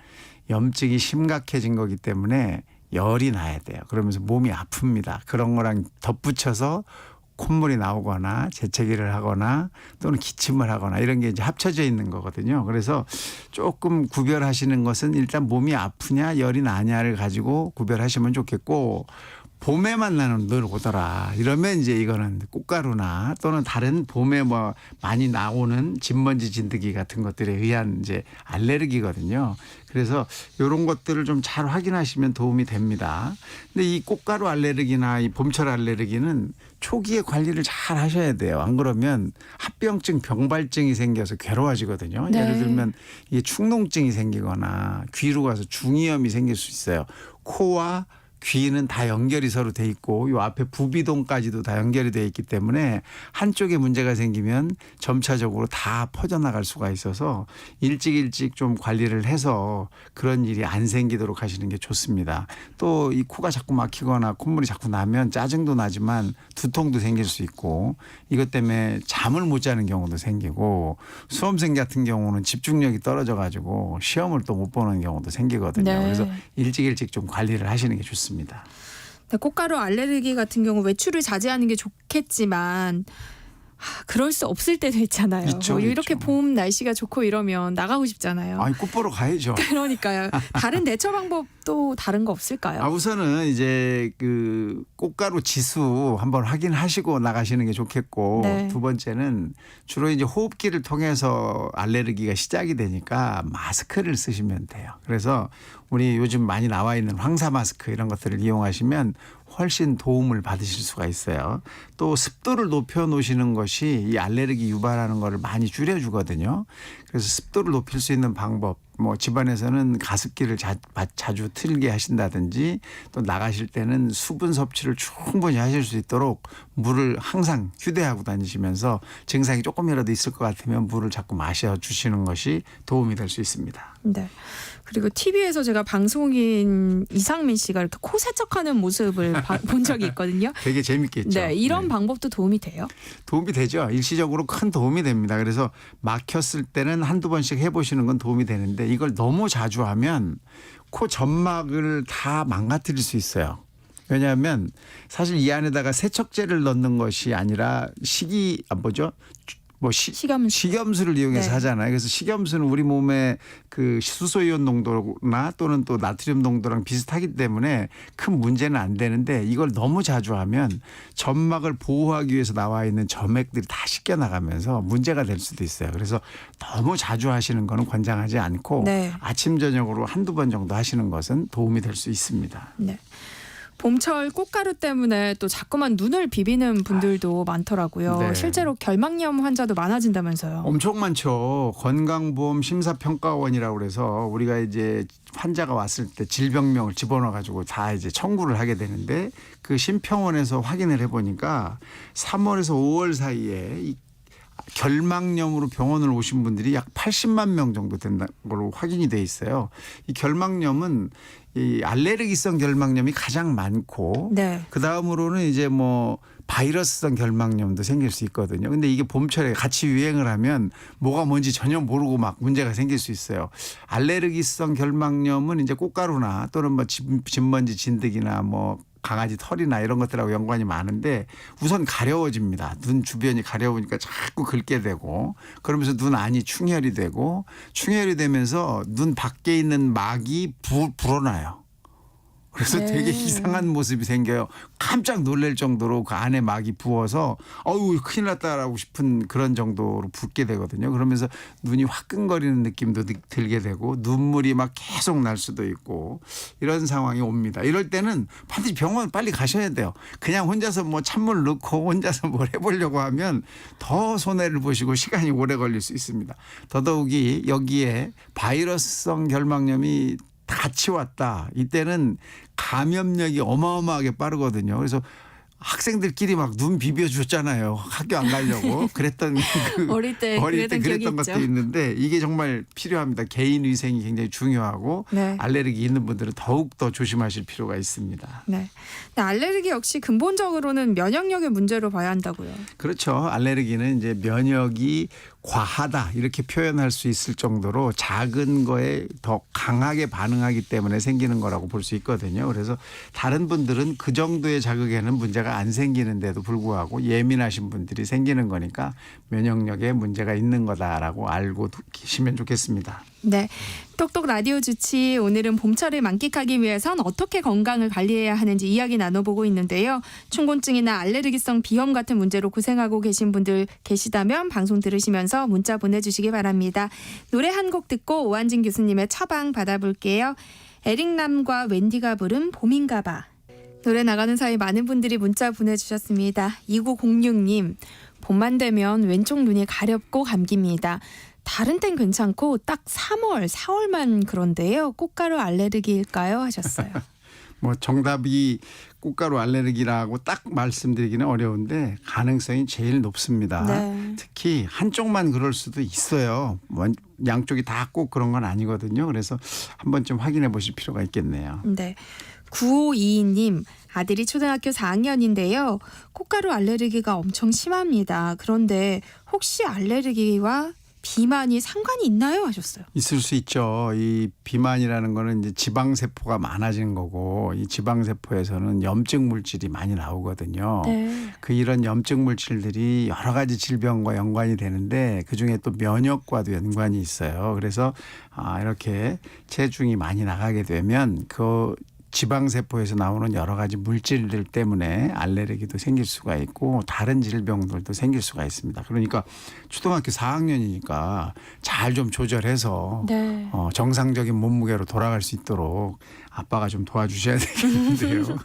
염증이 심각해진 거기 때문에 열이 나야 돼요. 그러면서 몸이 아픕니다. 그런 거랑 덧붙여서 콧물이 나오거나 재채기를 하거나 또는 기침을 하거나 이런 게 이제 합쳐져 있는 거거든요. 그래서 조금 구별하시는 것은 일단 몸이 아프냐 열이 나냐를 가지고 구별하시면 좋겠고, 봄에만 나는 늘 오더라 이러면 이제 이거는 꽃가루나 또는 다른 봄에 뭐 많이 나오는 진먼지 진드기 같은 것들에 의한 이제 알레르기거든요. 그래서 이런 것들을 좀 잘 확인하시면 도움이 됩니다. 근데 이 꽃가루 알레르기나 이 봄철 알레르기는 초기에 관리를 잘 하셔야 돼요. 안 그러면 합병증, 병발증이 생겨서 괴로워지거든요. 네. 예를 들면 이게 축농증이 생기거나 귀로 가서 중이염이 생길 수 있어요. 코와 귀는 다 연결이 서로 돼 있고 요 앞에 부비동까지도 다 연결이 돼 있기 때문에 한쪽에 문제가 생기면 점차적으로 다 퍼져나갈 수가 있어서 일찍 좀 관리를 해서 그런 일이 안 생기도록 하시는 게 좋습니다. 또 이 코가 자꾸 막히거나 콧물이 자꾸 나면 짜증도 나지만 두통도 생길 수 있고 이것 때문에 잠을 못 자는 경우도 생기고 수험생 같은 경우는 집중력이 떨어져 가지고 시험을 또 못 보는 경우도 생기거든요. 네. 그래서 일찍 좀 관리를 하시는 게 좋습니다. 근데 꽃가루 알레르기 같은 경우 외출을 자제하는 게 좋겠지만 그럴 수 없을 때도 있잖아요. 있죠, 뭐 이렇게 있죠. 봄 날씨가 좋고 이러면 나가고 싶잖아요. 아니 꽃 보러 가야죠. 그러니까요. 다른 대처 방법도 다른 거 없을까요? 우선은 이제 그 꽃가루 지수 한번 확인하시고 나가시는 게 좋겠고, 네. 두 번째는 주로 이제 호흡기를 통해서 알레르기가 시작이 되니까 마스크를 쓰시면 돼요. 그래서 우리 요즘 많이 나와 있는 황사 마스크 이런 것들을 이용하시면 훨씬 도움을 받으실 수가 있어요. 또 습도를 높여 놓으시는 것이 이 알레르기 유발하는 거를 많이 줄여주거든요. 그래서 습도를 높일 수 있는 방법, 뭐 집안에서는 가습기를 자주 틀게 하신다든지 또 나가실 때는 수분 섭취를 충분히 하실 수 있도록 물을 항상 휴대하고 다니시면서 증상이 조금이라도 있을 것 같으면 물을 자꾸 마셔주시는 것이 도움이 될 수 있습니다. 네. 그리고 TV에서 제가 방송인 이상민 씨가 이렇게 코 세척하는 모습을 본 적이 있거든요. 되게 재밌겠죠. 네, 이런 방법도 도움이 돼요? 도움이 되죠. 일시적으로 큰 도움이 됩니다. 그래서 막혔을 때는 한두 번씩 해보시는 건 도움이 되는데 이걸 너무 자주 하면 코 점막을 다 망가뜨릴 수 있어요. 왜냐하면 사실 이 안에다가 세척제를 넣는 것이 아니라 식염수를 이용해서 네. 하잖아요. 그래서 식염수는 우리 몸의 그 수소이온 농도나 또는 또 나트륨 농도랑 비슷하기 때문에 큰 문제는 안 되는데 이걸 너무 자주 하면 점막을 보호하기 위해서 나와 있는 점액들이 다 씻겨 나가면서 문제가 될 수도 있어요. 그래서 너무 자주 하시는 거는 권장하지 않고 네. 아침 저녁으로 한두 번 정도 하시는 것은 도움이 될 수 있습니다. 네. 봄철 꽃가루 때문에 또 자꾸만 눈을 비비는 분들도 많더라고요. 네. 실제로 결막염 환자도 많아진다면서요. 엄청 많죠. 건강보험 심사평가원이라고 그래서 우리가 이제 환자가 왔을 때 질병명을 집어넣어 가지고 다 이제 청구를 하게 되는데 그 심평원에서 확인을 해보니까 3월에서 5월 사이에 이 결막염으로 병원을 오신 분들이 약 80만 명 정도 된다는 걸로 확인이 돼 있어요. 이 결막염은 이 알레르기성 결막염이 가장 많고 네. 그 다음으로는 이제 뭐 바이러스성 결막염도 생길 수 있거든요. 근데 이게 봄철에 같이 유행을 하면 뭐가 뭔지 전혀 모르고 막 문제가 생길 수 있어요. 알레르기성 결막염은 이제 꽃가루나 또는 뭐 진먼지 진드기나 뭐 강아지 털이나 이런 것들하고 연관이 많은데 우선 가려워집니다. 눈 주변이 가려우니까 자꾸 긁게 되고 그러면서 눈 안이 충혈이 되고 충혈이 되면서 눈 밖에 있는 막이 불어나요. 그래서 되게 이상한 모습이 생겨요. 깜짝 놀랄 정도로 그 안에 막이 부어서 어우 큰일 났다라고 싶은 그런 정도로 붓게 되거든요. 그러면서 눈이 화끈거리는 느낌도 들게 되고 눈물이 막 계속 날 수도 있고 이런 상황이 옵니다. 이럴 때는 반드시 병원 빨리 가셔야 돼요. 그냥 혼자서 뭐 찬물 넣고 혼자서 뭘 해보려고 하면 더 손해를 보시고 시간이 오래 걸릴 수 있습니다. 더더욱이 여기에 바이러스성 결막염이 같이 왔다. 이때는 감염력이 어마어마하게 빠르거든요. 그래서 학생들끼리 막 눈 비벼줬잖아요. 학교 안 가려고. 그랬던 어릴 때 그랬던 기억이 것도 있죠. 있는데 이게 정말 필요합니다. 개인 위생이 굉장히 중요하고 네. 알레르기 있는 분들은 더욱 더 조심하실 필요가 있습니다. 네. 근데 알레르기 역시 근본적으로는 면역력의 문제로 봐야 한다고요. 그렇죠. 알레르기는 이제 면역이 과하다 이렇게 표현할 수 있을 정도로 작은 거에 더 강하게 반응하기 때문에 생기는 거라고 볼 수 있거든요. 그래서 다른 분들은 그 정도의 자극에는 문제가 안 생기는데도 불구하고 예민하신 분들이 생기는 거니까 면역력에 문제가 있는 거다라고 알고 계시면 좋겠습니다. 네. 똑똑 라디오 주치 오늘은 봄철을 만끽하기 위해선 어떻게 건강을 관리해야 하는지 이야기 나눠보고 있는데요. 충곤증이나 알레르기성 비염 같은 문제로 고생하고 계신 분들 계시다면 방송 들으시면서 문자 보내주시기 바랍니다. 노래 한 곡 듣고 오한진 교수님의 처방 받아볼게요. 에릭남과 웬디가 부른 봄인가봐. 노래 나가는 사이 많은 분들이 문자 보내주셨습니다. 2906님, 봄만 되면 왼쪽 눈이 가렵고 감깁니다. 다른 땐 괜찮고 딱 3월, 4월만 그런데요. 꽃가루 알레르기일까요? 하셨어요. 뭐 정답이 꽃가루 알레르기라고 딱 말씀드리기는 어려운데 가능성이 제일 높습니다. 네. 특히 한쪽만 그럴 수도 있어요. 양쪽이 다 꼭 그런 건 아니거든요. 그래서 한 번쯤 확인해 보실 필요가 있겠네요. 네. 9522님, 아들이 초등학교 4학년인데요. 꽃가루 알레르기가 엄청 심합니다. 그런데 혹시 알레르기와 비만이 상관이 있나요? 하셨어요. 있을 수 있죠. 이 비만이라는 거는 이제 지방세포가 많아지는 거고 이 지방세포에서는 염증 물질이 많이 나오거든요. 네. 이런 염증 물질들이 여러 가지 질병과 연관이 되는데 그중에 또 면역과도 연관이 있어요. 그래서 이렇게 체중이 많이 나가게 되면 그 지방세포에서 나오는 여러 가지 물질들 때문에 알레르기도 생길 수가 있고 다른 질병들도 생길 수가 있습니다. 그러니까 초등학교 4학년이니까 잘 좀 조절해서 네. 정상적인 몸무게로 돌아갈 수 있도록 아빠가 좀 도와주셔야 되겠는데요.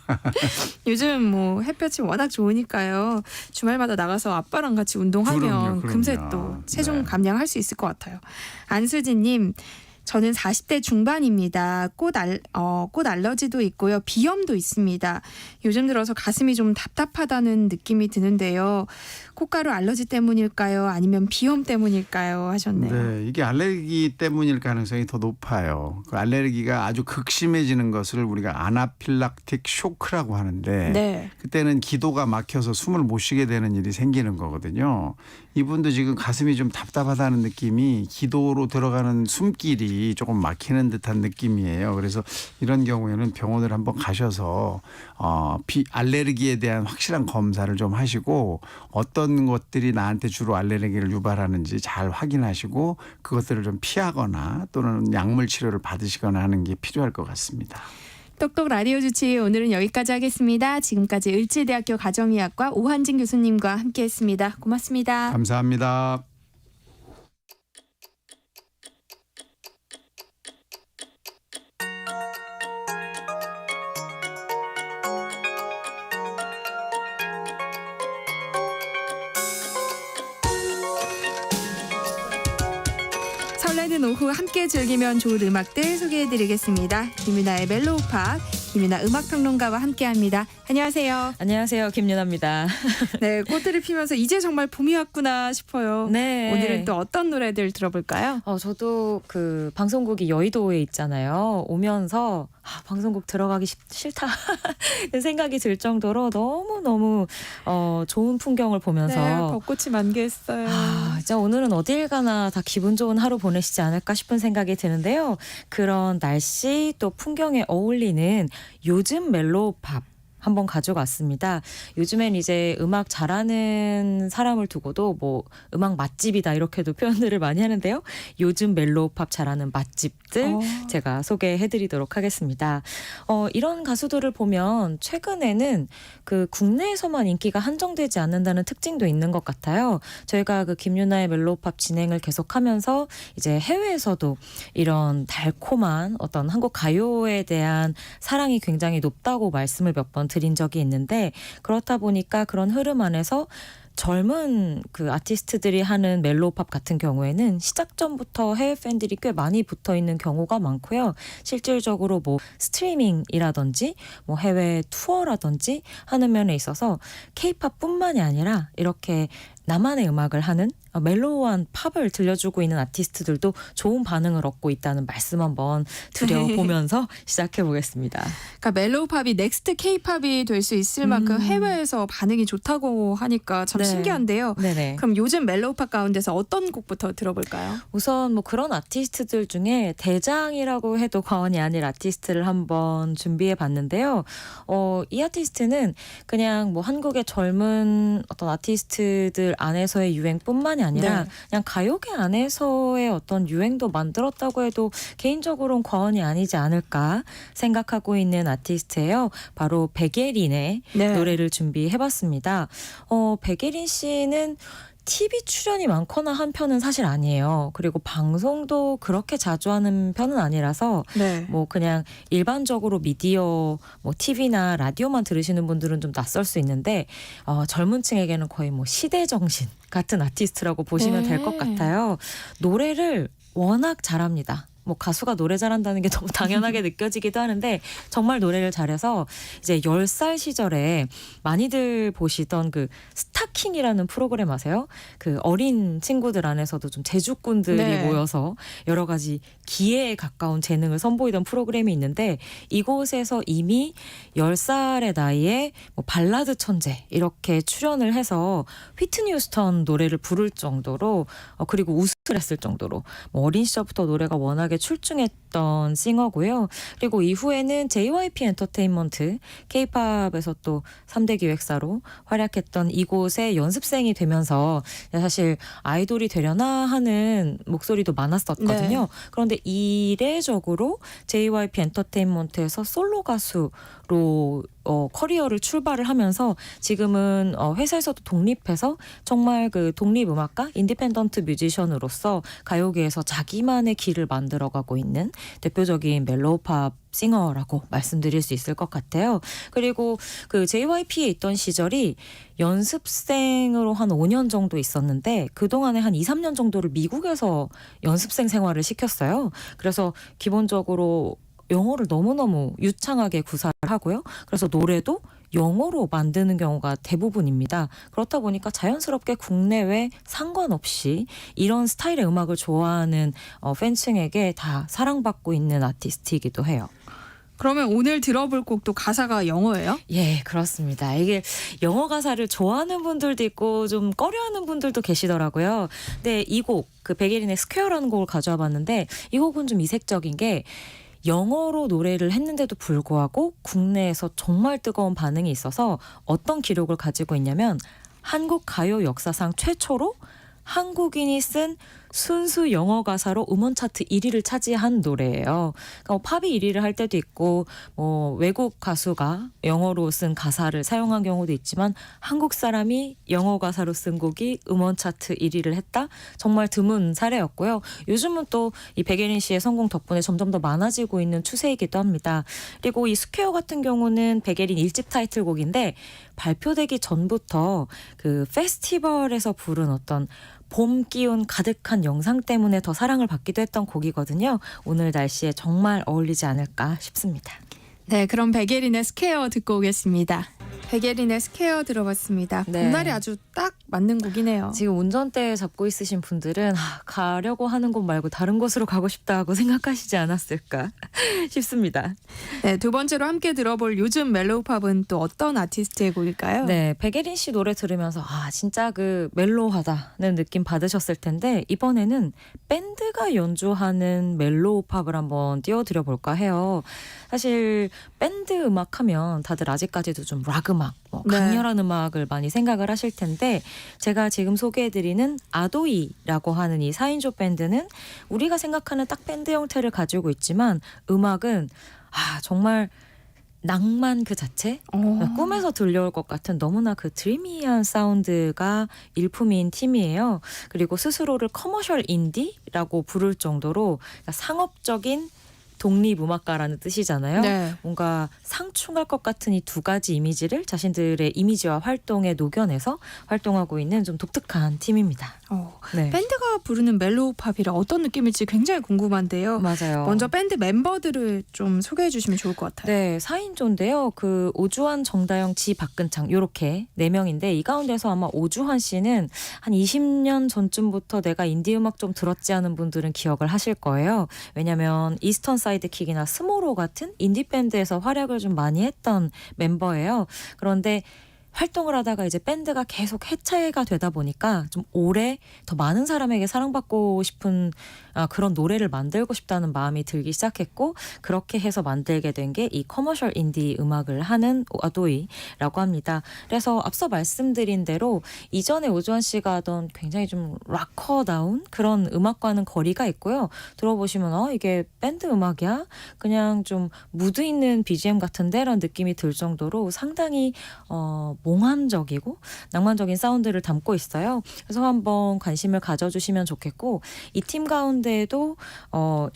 요즘 뭐 햇볕이 워낙 좋으니까요. 주말마다 나가서 아빠랑 같이 운동하면 그럼요. 금세 또 체중 네. 감량할 수 있을 것 같아요. 안수진님, 저는 40대 중반입니다. 꽃 알러지도 있고요. 비염도 있습니다. 요즘 들어서 가슴이 좀 답답하다는 느낌이 드는데요. 꽃가루 알러지 때문일까요? 아니면 비염 때문일까요? 하셨네요. 네, 이게 알레르기 때문일 가능성이 더 높아요. 그 알레르기가 아주 극심해지는 것을 우리가 아나필락틱 쇼크라고 하는데 네. 그때는 기도가 막혀서 숨을 못 쉬게 되는 일이 생기는 거거든요. 이분도 지금 가슴이 좀 답답하다는 느낌이 기도로 들어가는 숨길이 조금 막히는 듯한 느낌이에요. 그래서 이런 경우에는 병원을 한번 가셔서 알레르기에 대한 확실한 검사를 좀 하시고 어떤 것들이 나한테 주로 알레르기를 유발하는지 잘 확인하시고 그것들을 좀 피하거나 또는 약물 치료를 받으시거나 하는 게 필요할 것 같습니다. 똑똑 라디오 주치 오늘은 여기까지 하겠습니다. 지금까지 을지대학교 가정의학과 오한진 교수님과 함께했습니다. 고맙습니다. 감사합니다. 설레는 오후 함께 즐기면 좋을 음악들 소개해드리겠습니다. 김윤아의 멜로우팝, 김윤아 음악평론가와 함께합니다. 안녕하세요. 안녕하세요. 김윤아입니다. 네, 꽃들을 피면서 이제 정말 봄이 왔구나 싶어요. 네. 오늘은 또 어떤 노래들 들어볼까요? 저도 그 방송국이 여의도에 있잖아요. 오면서 방송국 들어가기 싫다 생각이 들 정도로 너무너무 좋은 풍경을 보면서 네, 벚꽃이 만개했어요. 진짜 오늘은 어딜 가나 다 기분 좋은 하루 보내시지 않을까 싶은 생각이 드는데요. 그런 날씨 또 풍경에 어울리는 요즘 멜로우 팝 한번 가져갔습니다. 요즘엔 이제 음악 잘하는 사람을 두고도 뭐 음악 맛집이다 이렇게도 표현들을 많이 하는데요. 요즘 멜로우팝 잘하는 맛집들 제가 소개해드리도록 하겠습니다. 이런 가수들을 보면 최근에는 그 국내에서만 인기가 한정되지 않는다는 특징도 있는 것 같아요. 저희가 그 김유나의 멜로우팝 진행을 계속하면서 이제 해외에서도 이런 달콤한 어떤 한국 가요에 대한 사랑이 굉장히 높다고 말씀을 몇 번 드린 적이 있는데 그렇다 보니까 그런 흐름 안에서 젊은 그 아티스트들이 하는 멜로우팝 같은 경우에는 시작 전부터 해외 팬들이 꽤 많이 붙어 있는 경우가 많고요. 실질적으로 뭐 스트리밍이라든지 뭐 해외 투어라든지 하는 면에 있어서 K-팝뿐만이 아니라 이렇게 나만의 음악을 하는 멜로우한 팝을 들려주고 있는 아티스트들도 좋은 반응을 얻고 있다는 말씀 한번 드려보면서 시작해 보겠습니다. 그러니까 멜로우 팝이 넥스트 K-팝이 될 수 있을 만큼 해외에서 반응이 좋다고 하니까 참 네. 신기한데요. 네네. 그럼 요즘 멜로우 팝 가운데서 어떤 곡부터 들어볼까요? 우선 뭐 그런 아티스트들 중에 대장이라고 해도 과언이 아닐 아티스트를 한번 준비해 봤는데요. 이 아티스트는 그냥 뭐 한국의 젊은 어떤 아티스트들 안에서의 유행뿐만이 아니라 네. 그냥 가요계 안에서의 어떤 유행도 만들었다고 해도 개인적으로는 과언이 아니지 않을까 생각하고 있는 아티스트예요. 바로 백예린의 네. 노래를 준비해봤습니다. 백예린 씨는 TV 출연이 많거나 한 편은 사실 아니에요. 그리고 방송도 그렇게 자주 하는 편은 아니라서 네. 뭐 그냥 일반적으로 미디어 뭐 TV나 라디오만 들으시는 분들은 좀 낯설 수 있는데 젊은 층에게는 거의 뭐 시대 정신 같은 아티스트라고 보시면 될 것 같아요. 노래를 워낙 잘합니다. 뭐 가수가 노래 잘한다는 게 너무 당연하게 느껴지기도 하는데 정말 노래를 잘해서 이제 10살 시절에 많이들 보시던 그 스타킹이라는 프로그램 아세요? 그 어린 친구들 안에서도 좀 재주꾼들이 네. 모여서 여러 가지 기회에 가까운 재능을 선보이던 프로그램이 있는데 이곳에서 이미 10살의 나이에 뭐 발라드 천재 이렇게 출연을 해서 휘트니 휴스턴 노래를 부를 정도로 그리고 우승을 했을 정도로 뭐 어린 시절부터 노래가 워낙에 출중했던 싱어고요. 그리고 이후에는 JYP 엔터테인먼트 K-팝에서 또 3대 기획사로 활약했던 이곳의 연습생이 되면서 사실 아이돌이 되려나 하는 목소리도 많았었거든요. 네. 그런데 이례적으로 JYP 엔터테인먼트에서 솔로 가수로 커리어를 출발을 하면서 지금은 회사에서도 독립해서 정말 그 독립음악가 인디펜던트 뮤지션으로서 가요계에서 자기만의 길을 만들어가고 있는 대표적인 멜로우팝 싱어라고 말씀드릴 수 있을 것 같아요. 그리고 그 JYP에 있던 시절이 연습생으로 한 5년 정도 있었는데 그동안에 한 2, 3년 정도를 미국에서 연습생 생활을 시켰어요. 그래서 기본적으로 영어를 너무너무 유창하게 구사를 하고요. 그래서 노래도 영어로 만드는 경우가 대부분입니다. 그렇다 보니까 자연스럽게 국내외 상관없이 이런 스타일의 음악을 좋아하는 팬층에게 다 사랑받고 있는 아티스트이기도 해요. 그러면 오늘 들어볼 곡도 가사가 영어예요? 예, 그렇습니다. 이게 영어 가사를 좋아하는 분들도 있고 좀 꺼려하는 분들도 계시더라고요. 근데 이 곡, 그 백예린의 스퀘어라는 곡을 가져와 봤는데 이 곡은 좀 이색적인 게 영어로 노래를 했는데도 불구하고 국내에서 정말 뜨거운 반응이 있어서 어떤 기록을 가지고 있냐면 한국 가요 역사상 최초로 한국인이 쓴 순수 영어 가사로 음원 차트 1위를 차지한 노래예요. 그러니까 팝이 1위를 할 때도 있고 외국 가수가 영어로 쓴 가사를 사용한 경우도 있지만 한국 사람이 영어 가사로 쓴 곡이 음원 차트 1위를 했다? 정말 드문 사례였고요. 요즘은 또 이 백예린 씨의 성공 덕분에 점점 더 많아지고 있는 추세이기도 합니다. 그리고 이 스퀘어 같은 경우는 백예린 1집 타이틀곡인데 발표되기 전부터 그 페스티벌에서 부른 어떤 봄 기운 가득한 영상 때문에 더 사랑을 받기도 했던 곡이거든요. 오늘 날씨에 정말 어울리지 않을까 싶습니다. 네, 그럼 백예린의 스퀘어 듣고 오겠습니다. 백예린의 스퀘어 들어봤습니다. 네. 봄날이 아주 딱 맞는 곡이네요. 지금 운전대 잡고 있으신 분들은 가려고 하는 곳 말고 다른 곳으로 가고 싶다고 생각하시지 않았을까 싶습니다. 네, 두 번째로 함께 들어볼 요즘 멜로우팝은 또 어떤 아티스트의 곡일까요? 네, 백예린 씨 노래 들으면서 진짜 그 멜로하다는 느낌 받으셨을 텐데 이번에는 밴드가 연주하는 멜로우팝을 한번 띄워드려 볼까 해요. 사실 밴드 음악하면 다들 아직까지도 좀 락 음악, 강렬한 음악을 많이 생각을 하실 텐데 제가 지금 소개해드리는 아도이라고 하는 이 4인조 밴드는 우리가 생각하는 딱 밴드 형태를 가지고 있지만 음악은 정말 낭만 그 자체? 꿈에서 들려올 것 같은 너무나 그 드리미한 사운드가 일품인 팀이에요. 그리고 스스로를 커머셜 인디라고 부를 정도로 상업적인 독립음악가라는 뜻이잖아요. 네. 뭔가 상충할 것 같은 이 두 가지 이미지를 자신들의 이미지와 활동에 녹여내서 활동하고 있는 좀 독특한 팀입니다. 네. 밴드가 부르는 멜로우팝이라 어떤 느낌일지 굉장히 궁금한데요. 맞아요. 먼저 밴드 멤버들을 좀 소개해 주시면 좋을 것 같아요. 네, 4인조인데요. 그 오주환, 정다영, 지, 박근창 이렇게 4명인데 이 가운데서 아마 오주환 씨는 한 20년 전쯤부터 내가 인디 음악 좀 들었지 하는 분들은 기억을 하실 거예요. 왜냐하면 이스턴 사이드킥이나 스모로 같은 인디 밴드에서 활약을 좀 많이 했던 멤버예요. 그런데 활동을 하다가 이제 밴드가 계속 해체가 되다 보니까 좀 오래 더 많은 사람에게 사랑받고 싶은 그런 노래를 만들고 싶다는 마음이 들기 시작했고 그렇게 해서 만들게 된 게 이 커머셜 인디 음악을 하는 아도이라고 합니다. 그래서 앞서 말씀드린 대로 이전에 오주환 씨가 하던 굉장히 좀 락커다운 그런 음악과는 거리가 있고요. 들어보시면 이게 밴드 음악이야? 그냥 좀 무드 있는 BGM 같은데? 라는 느낌이 들 정도로 상당히 몽환적이고 낭만적인 사운드를 담고 있어요. 그래서 한번 관심을 가져주시면 좋겠고 이 팀 가운데에도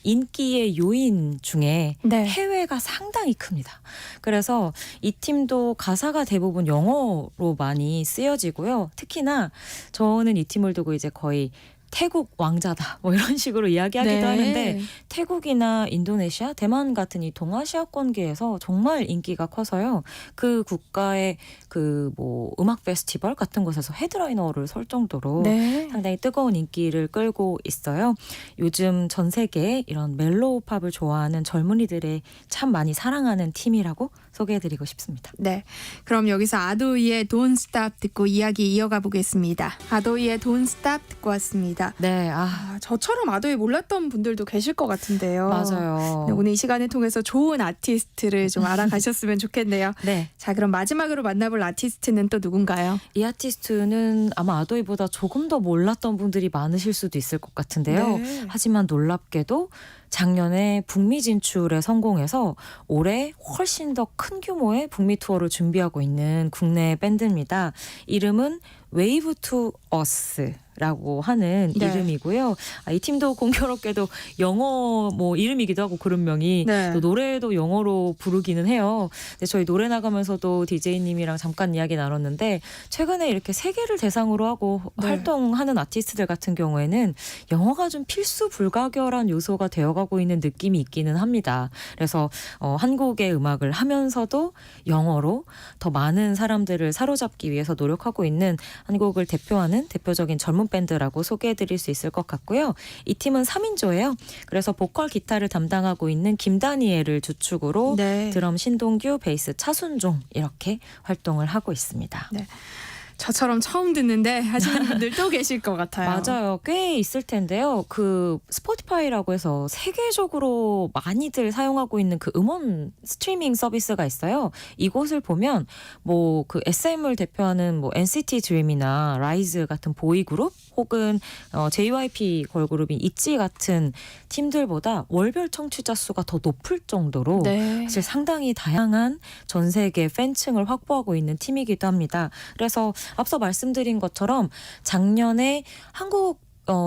인기의 요인 중에 해외가 상당히 큽니다. 그래서 이 팀도 가사가 대부분 영어로 많이 쓰여지고요. 특히나 저는 이 팀을 두고 이제 거의 태국 왕자다 이런 식으로 이야기하기도 하는데 태국이나 인도네시아, 대만 같은 이 동아시아권계에서 정말 인기가 커서요. 그 국가의 그 음악 페스티벌 같은 곳에서 헤드라이너를 설 정도로 상당히 뜨거운 인기를 끌고 있어요. 요즘 전 세계에 이런 멜로우 팝을 좋아하는 젊은이들의 참 많이 사랑하는 팀이라고 소개해드리고 싶습니다. 네, 그럼 여기서 아도이의 Don't Stop 듣고 이야기 이어가 보겠습니다. 아도이의 Don't Stop 듣고 왔습니다. 네, 저처럼 아도이 몰랐던 분들도 계실 것 같은데요. 맞아요. 네, 오늘 이 시간을 통해서 좋은 아티스트를 좀 알아가셨으면 좋겠네요. 네. 자, 그럼 마지막으로 만나볼 아티스트는 또 누군가요? 이 아티스트는 아마 아도이보다 조금 더 몰랐던 분들이 많으실 수도 있을 것 같은데요. 하지만 놀랍게도 작년에 북미 진출에 성공해서 올해 훨씬 더 큰 규모의 북미 투어를 준비하고 있는 국내 밴드입니다. 이름은 웨이브 투 어스라고 하는 이름이고요. 이 팀도 공교롭게도 영어 이름이기도 하고 그룹명이 또 노래도 영어로 부르기는 해요. 근데 저희 노래 나가면서도 DJ님이랑 잠깐 이야기 나눴는데 최근에 이렇게 세계를 대상으로 하고 활동하는 아티스트들 같은 경우에는 영어가 좀 필수 불가결한 요소가 되어가고 있는 느낌이 있기는 합니다. 그래서 한국의 음악을 하면서도 영어로 더 많은 사람들을 사로잡기 위해서 노력하고 있는 한국을 대표하는 대표적인 젊은 밴드라고 소개해드릴 수 있을 것 같고요. 이 팀은 3인조예요. 그래서 보컬 기타를 담당하고 있는 김다니엘을 주축으로 드럼 신동규, 베이스 차순종 이렇게 활동을 하고 있습니다. 네. 저처럼 처음 듣는데 하시는 분들 또 계실 것 같아요. 맞아요. 꽤 있을 텐데요. 그 스포티파이라고 해서 세계적으로 많이들 사용하고 있는 그 음원 스트리밍 서비스가 있어요. 이곳을 보면 그 SM을 대표하는 NCT 드림이나 라이즈 같은 보이그룹 혹은 JYP 걸그룹인 있지 같은 팀들보다 월별 청취자 수가 더 높을 정도로 사실 상당히 다양한 전 세계 팬층을 확보하고 있는 팀이기도 합니다. 그래서 앞서 말씀드린 것처럼 작년에 한국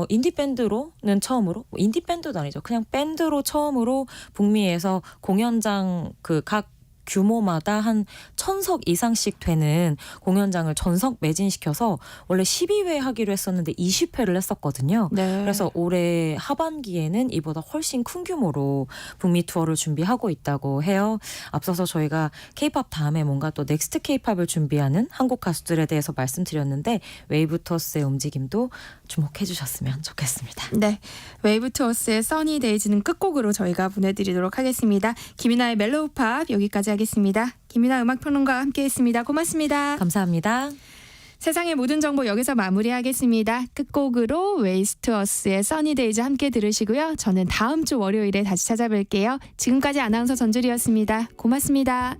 인디밴드로는 처음으로 인디밴드도 아니죠. 그냥 밴드로 처음으로 북미에서 공연장 각 규모마다 한 1000석 이상씩 되는 공연장을 전석 매진시켜서 원래 12회 하기로 했었는데 20회를 했었거든요. 네. 그래서 올해 하반기에는 이보다 훨씬 큰 규모로 북미 투어를 준비하고 있다고 해요. 앞서서 저희가 K-팝 다음에 뭔가 또 넥스트 K-팝을 준비하는 한국 가수들에 대해서 말씀드렸는데 웨이브 투어스의 움직임도 주목해 주셨으면 좋겠습니다. 네, 웨이브 투어스의 써니 데이즈는 끝곡으로 저희가 보내드리도록 하겠습니다. 김이나의 멜로우 팝 여기까지 하겠습니다. 김이나 음악평론가와 함께했습니다. 고맙습니다. 감사합니다. 세상의 모든 정보 여기서 마무리하겠습니다. 끝곡으로 웨이브 투어스의 써니 데이즈 함께 들으시고요. 저는 다음 주 월요일에 다시 찾아뵐게요. 지금까지 아나운서 전주리였습니다. 고맙습니다.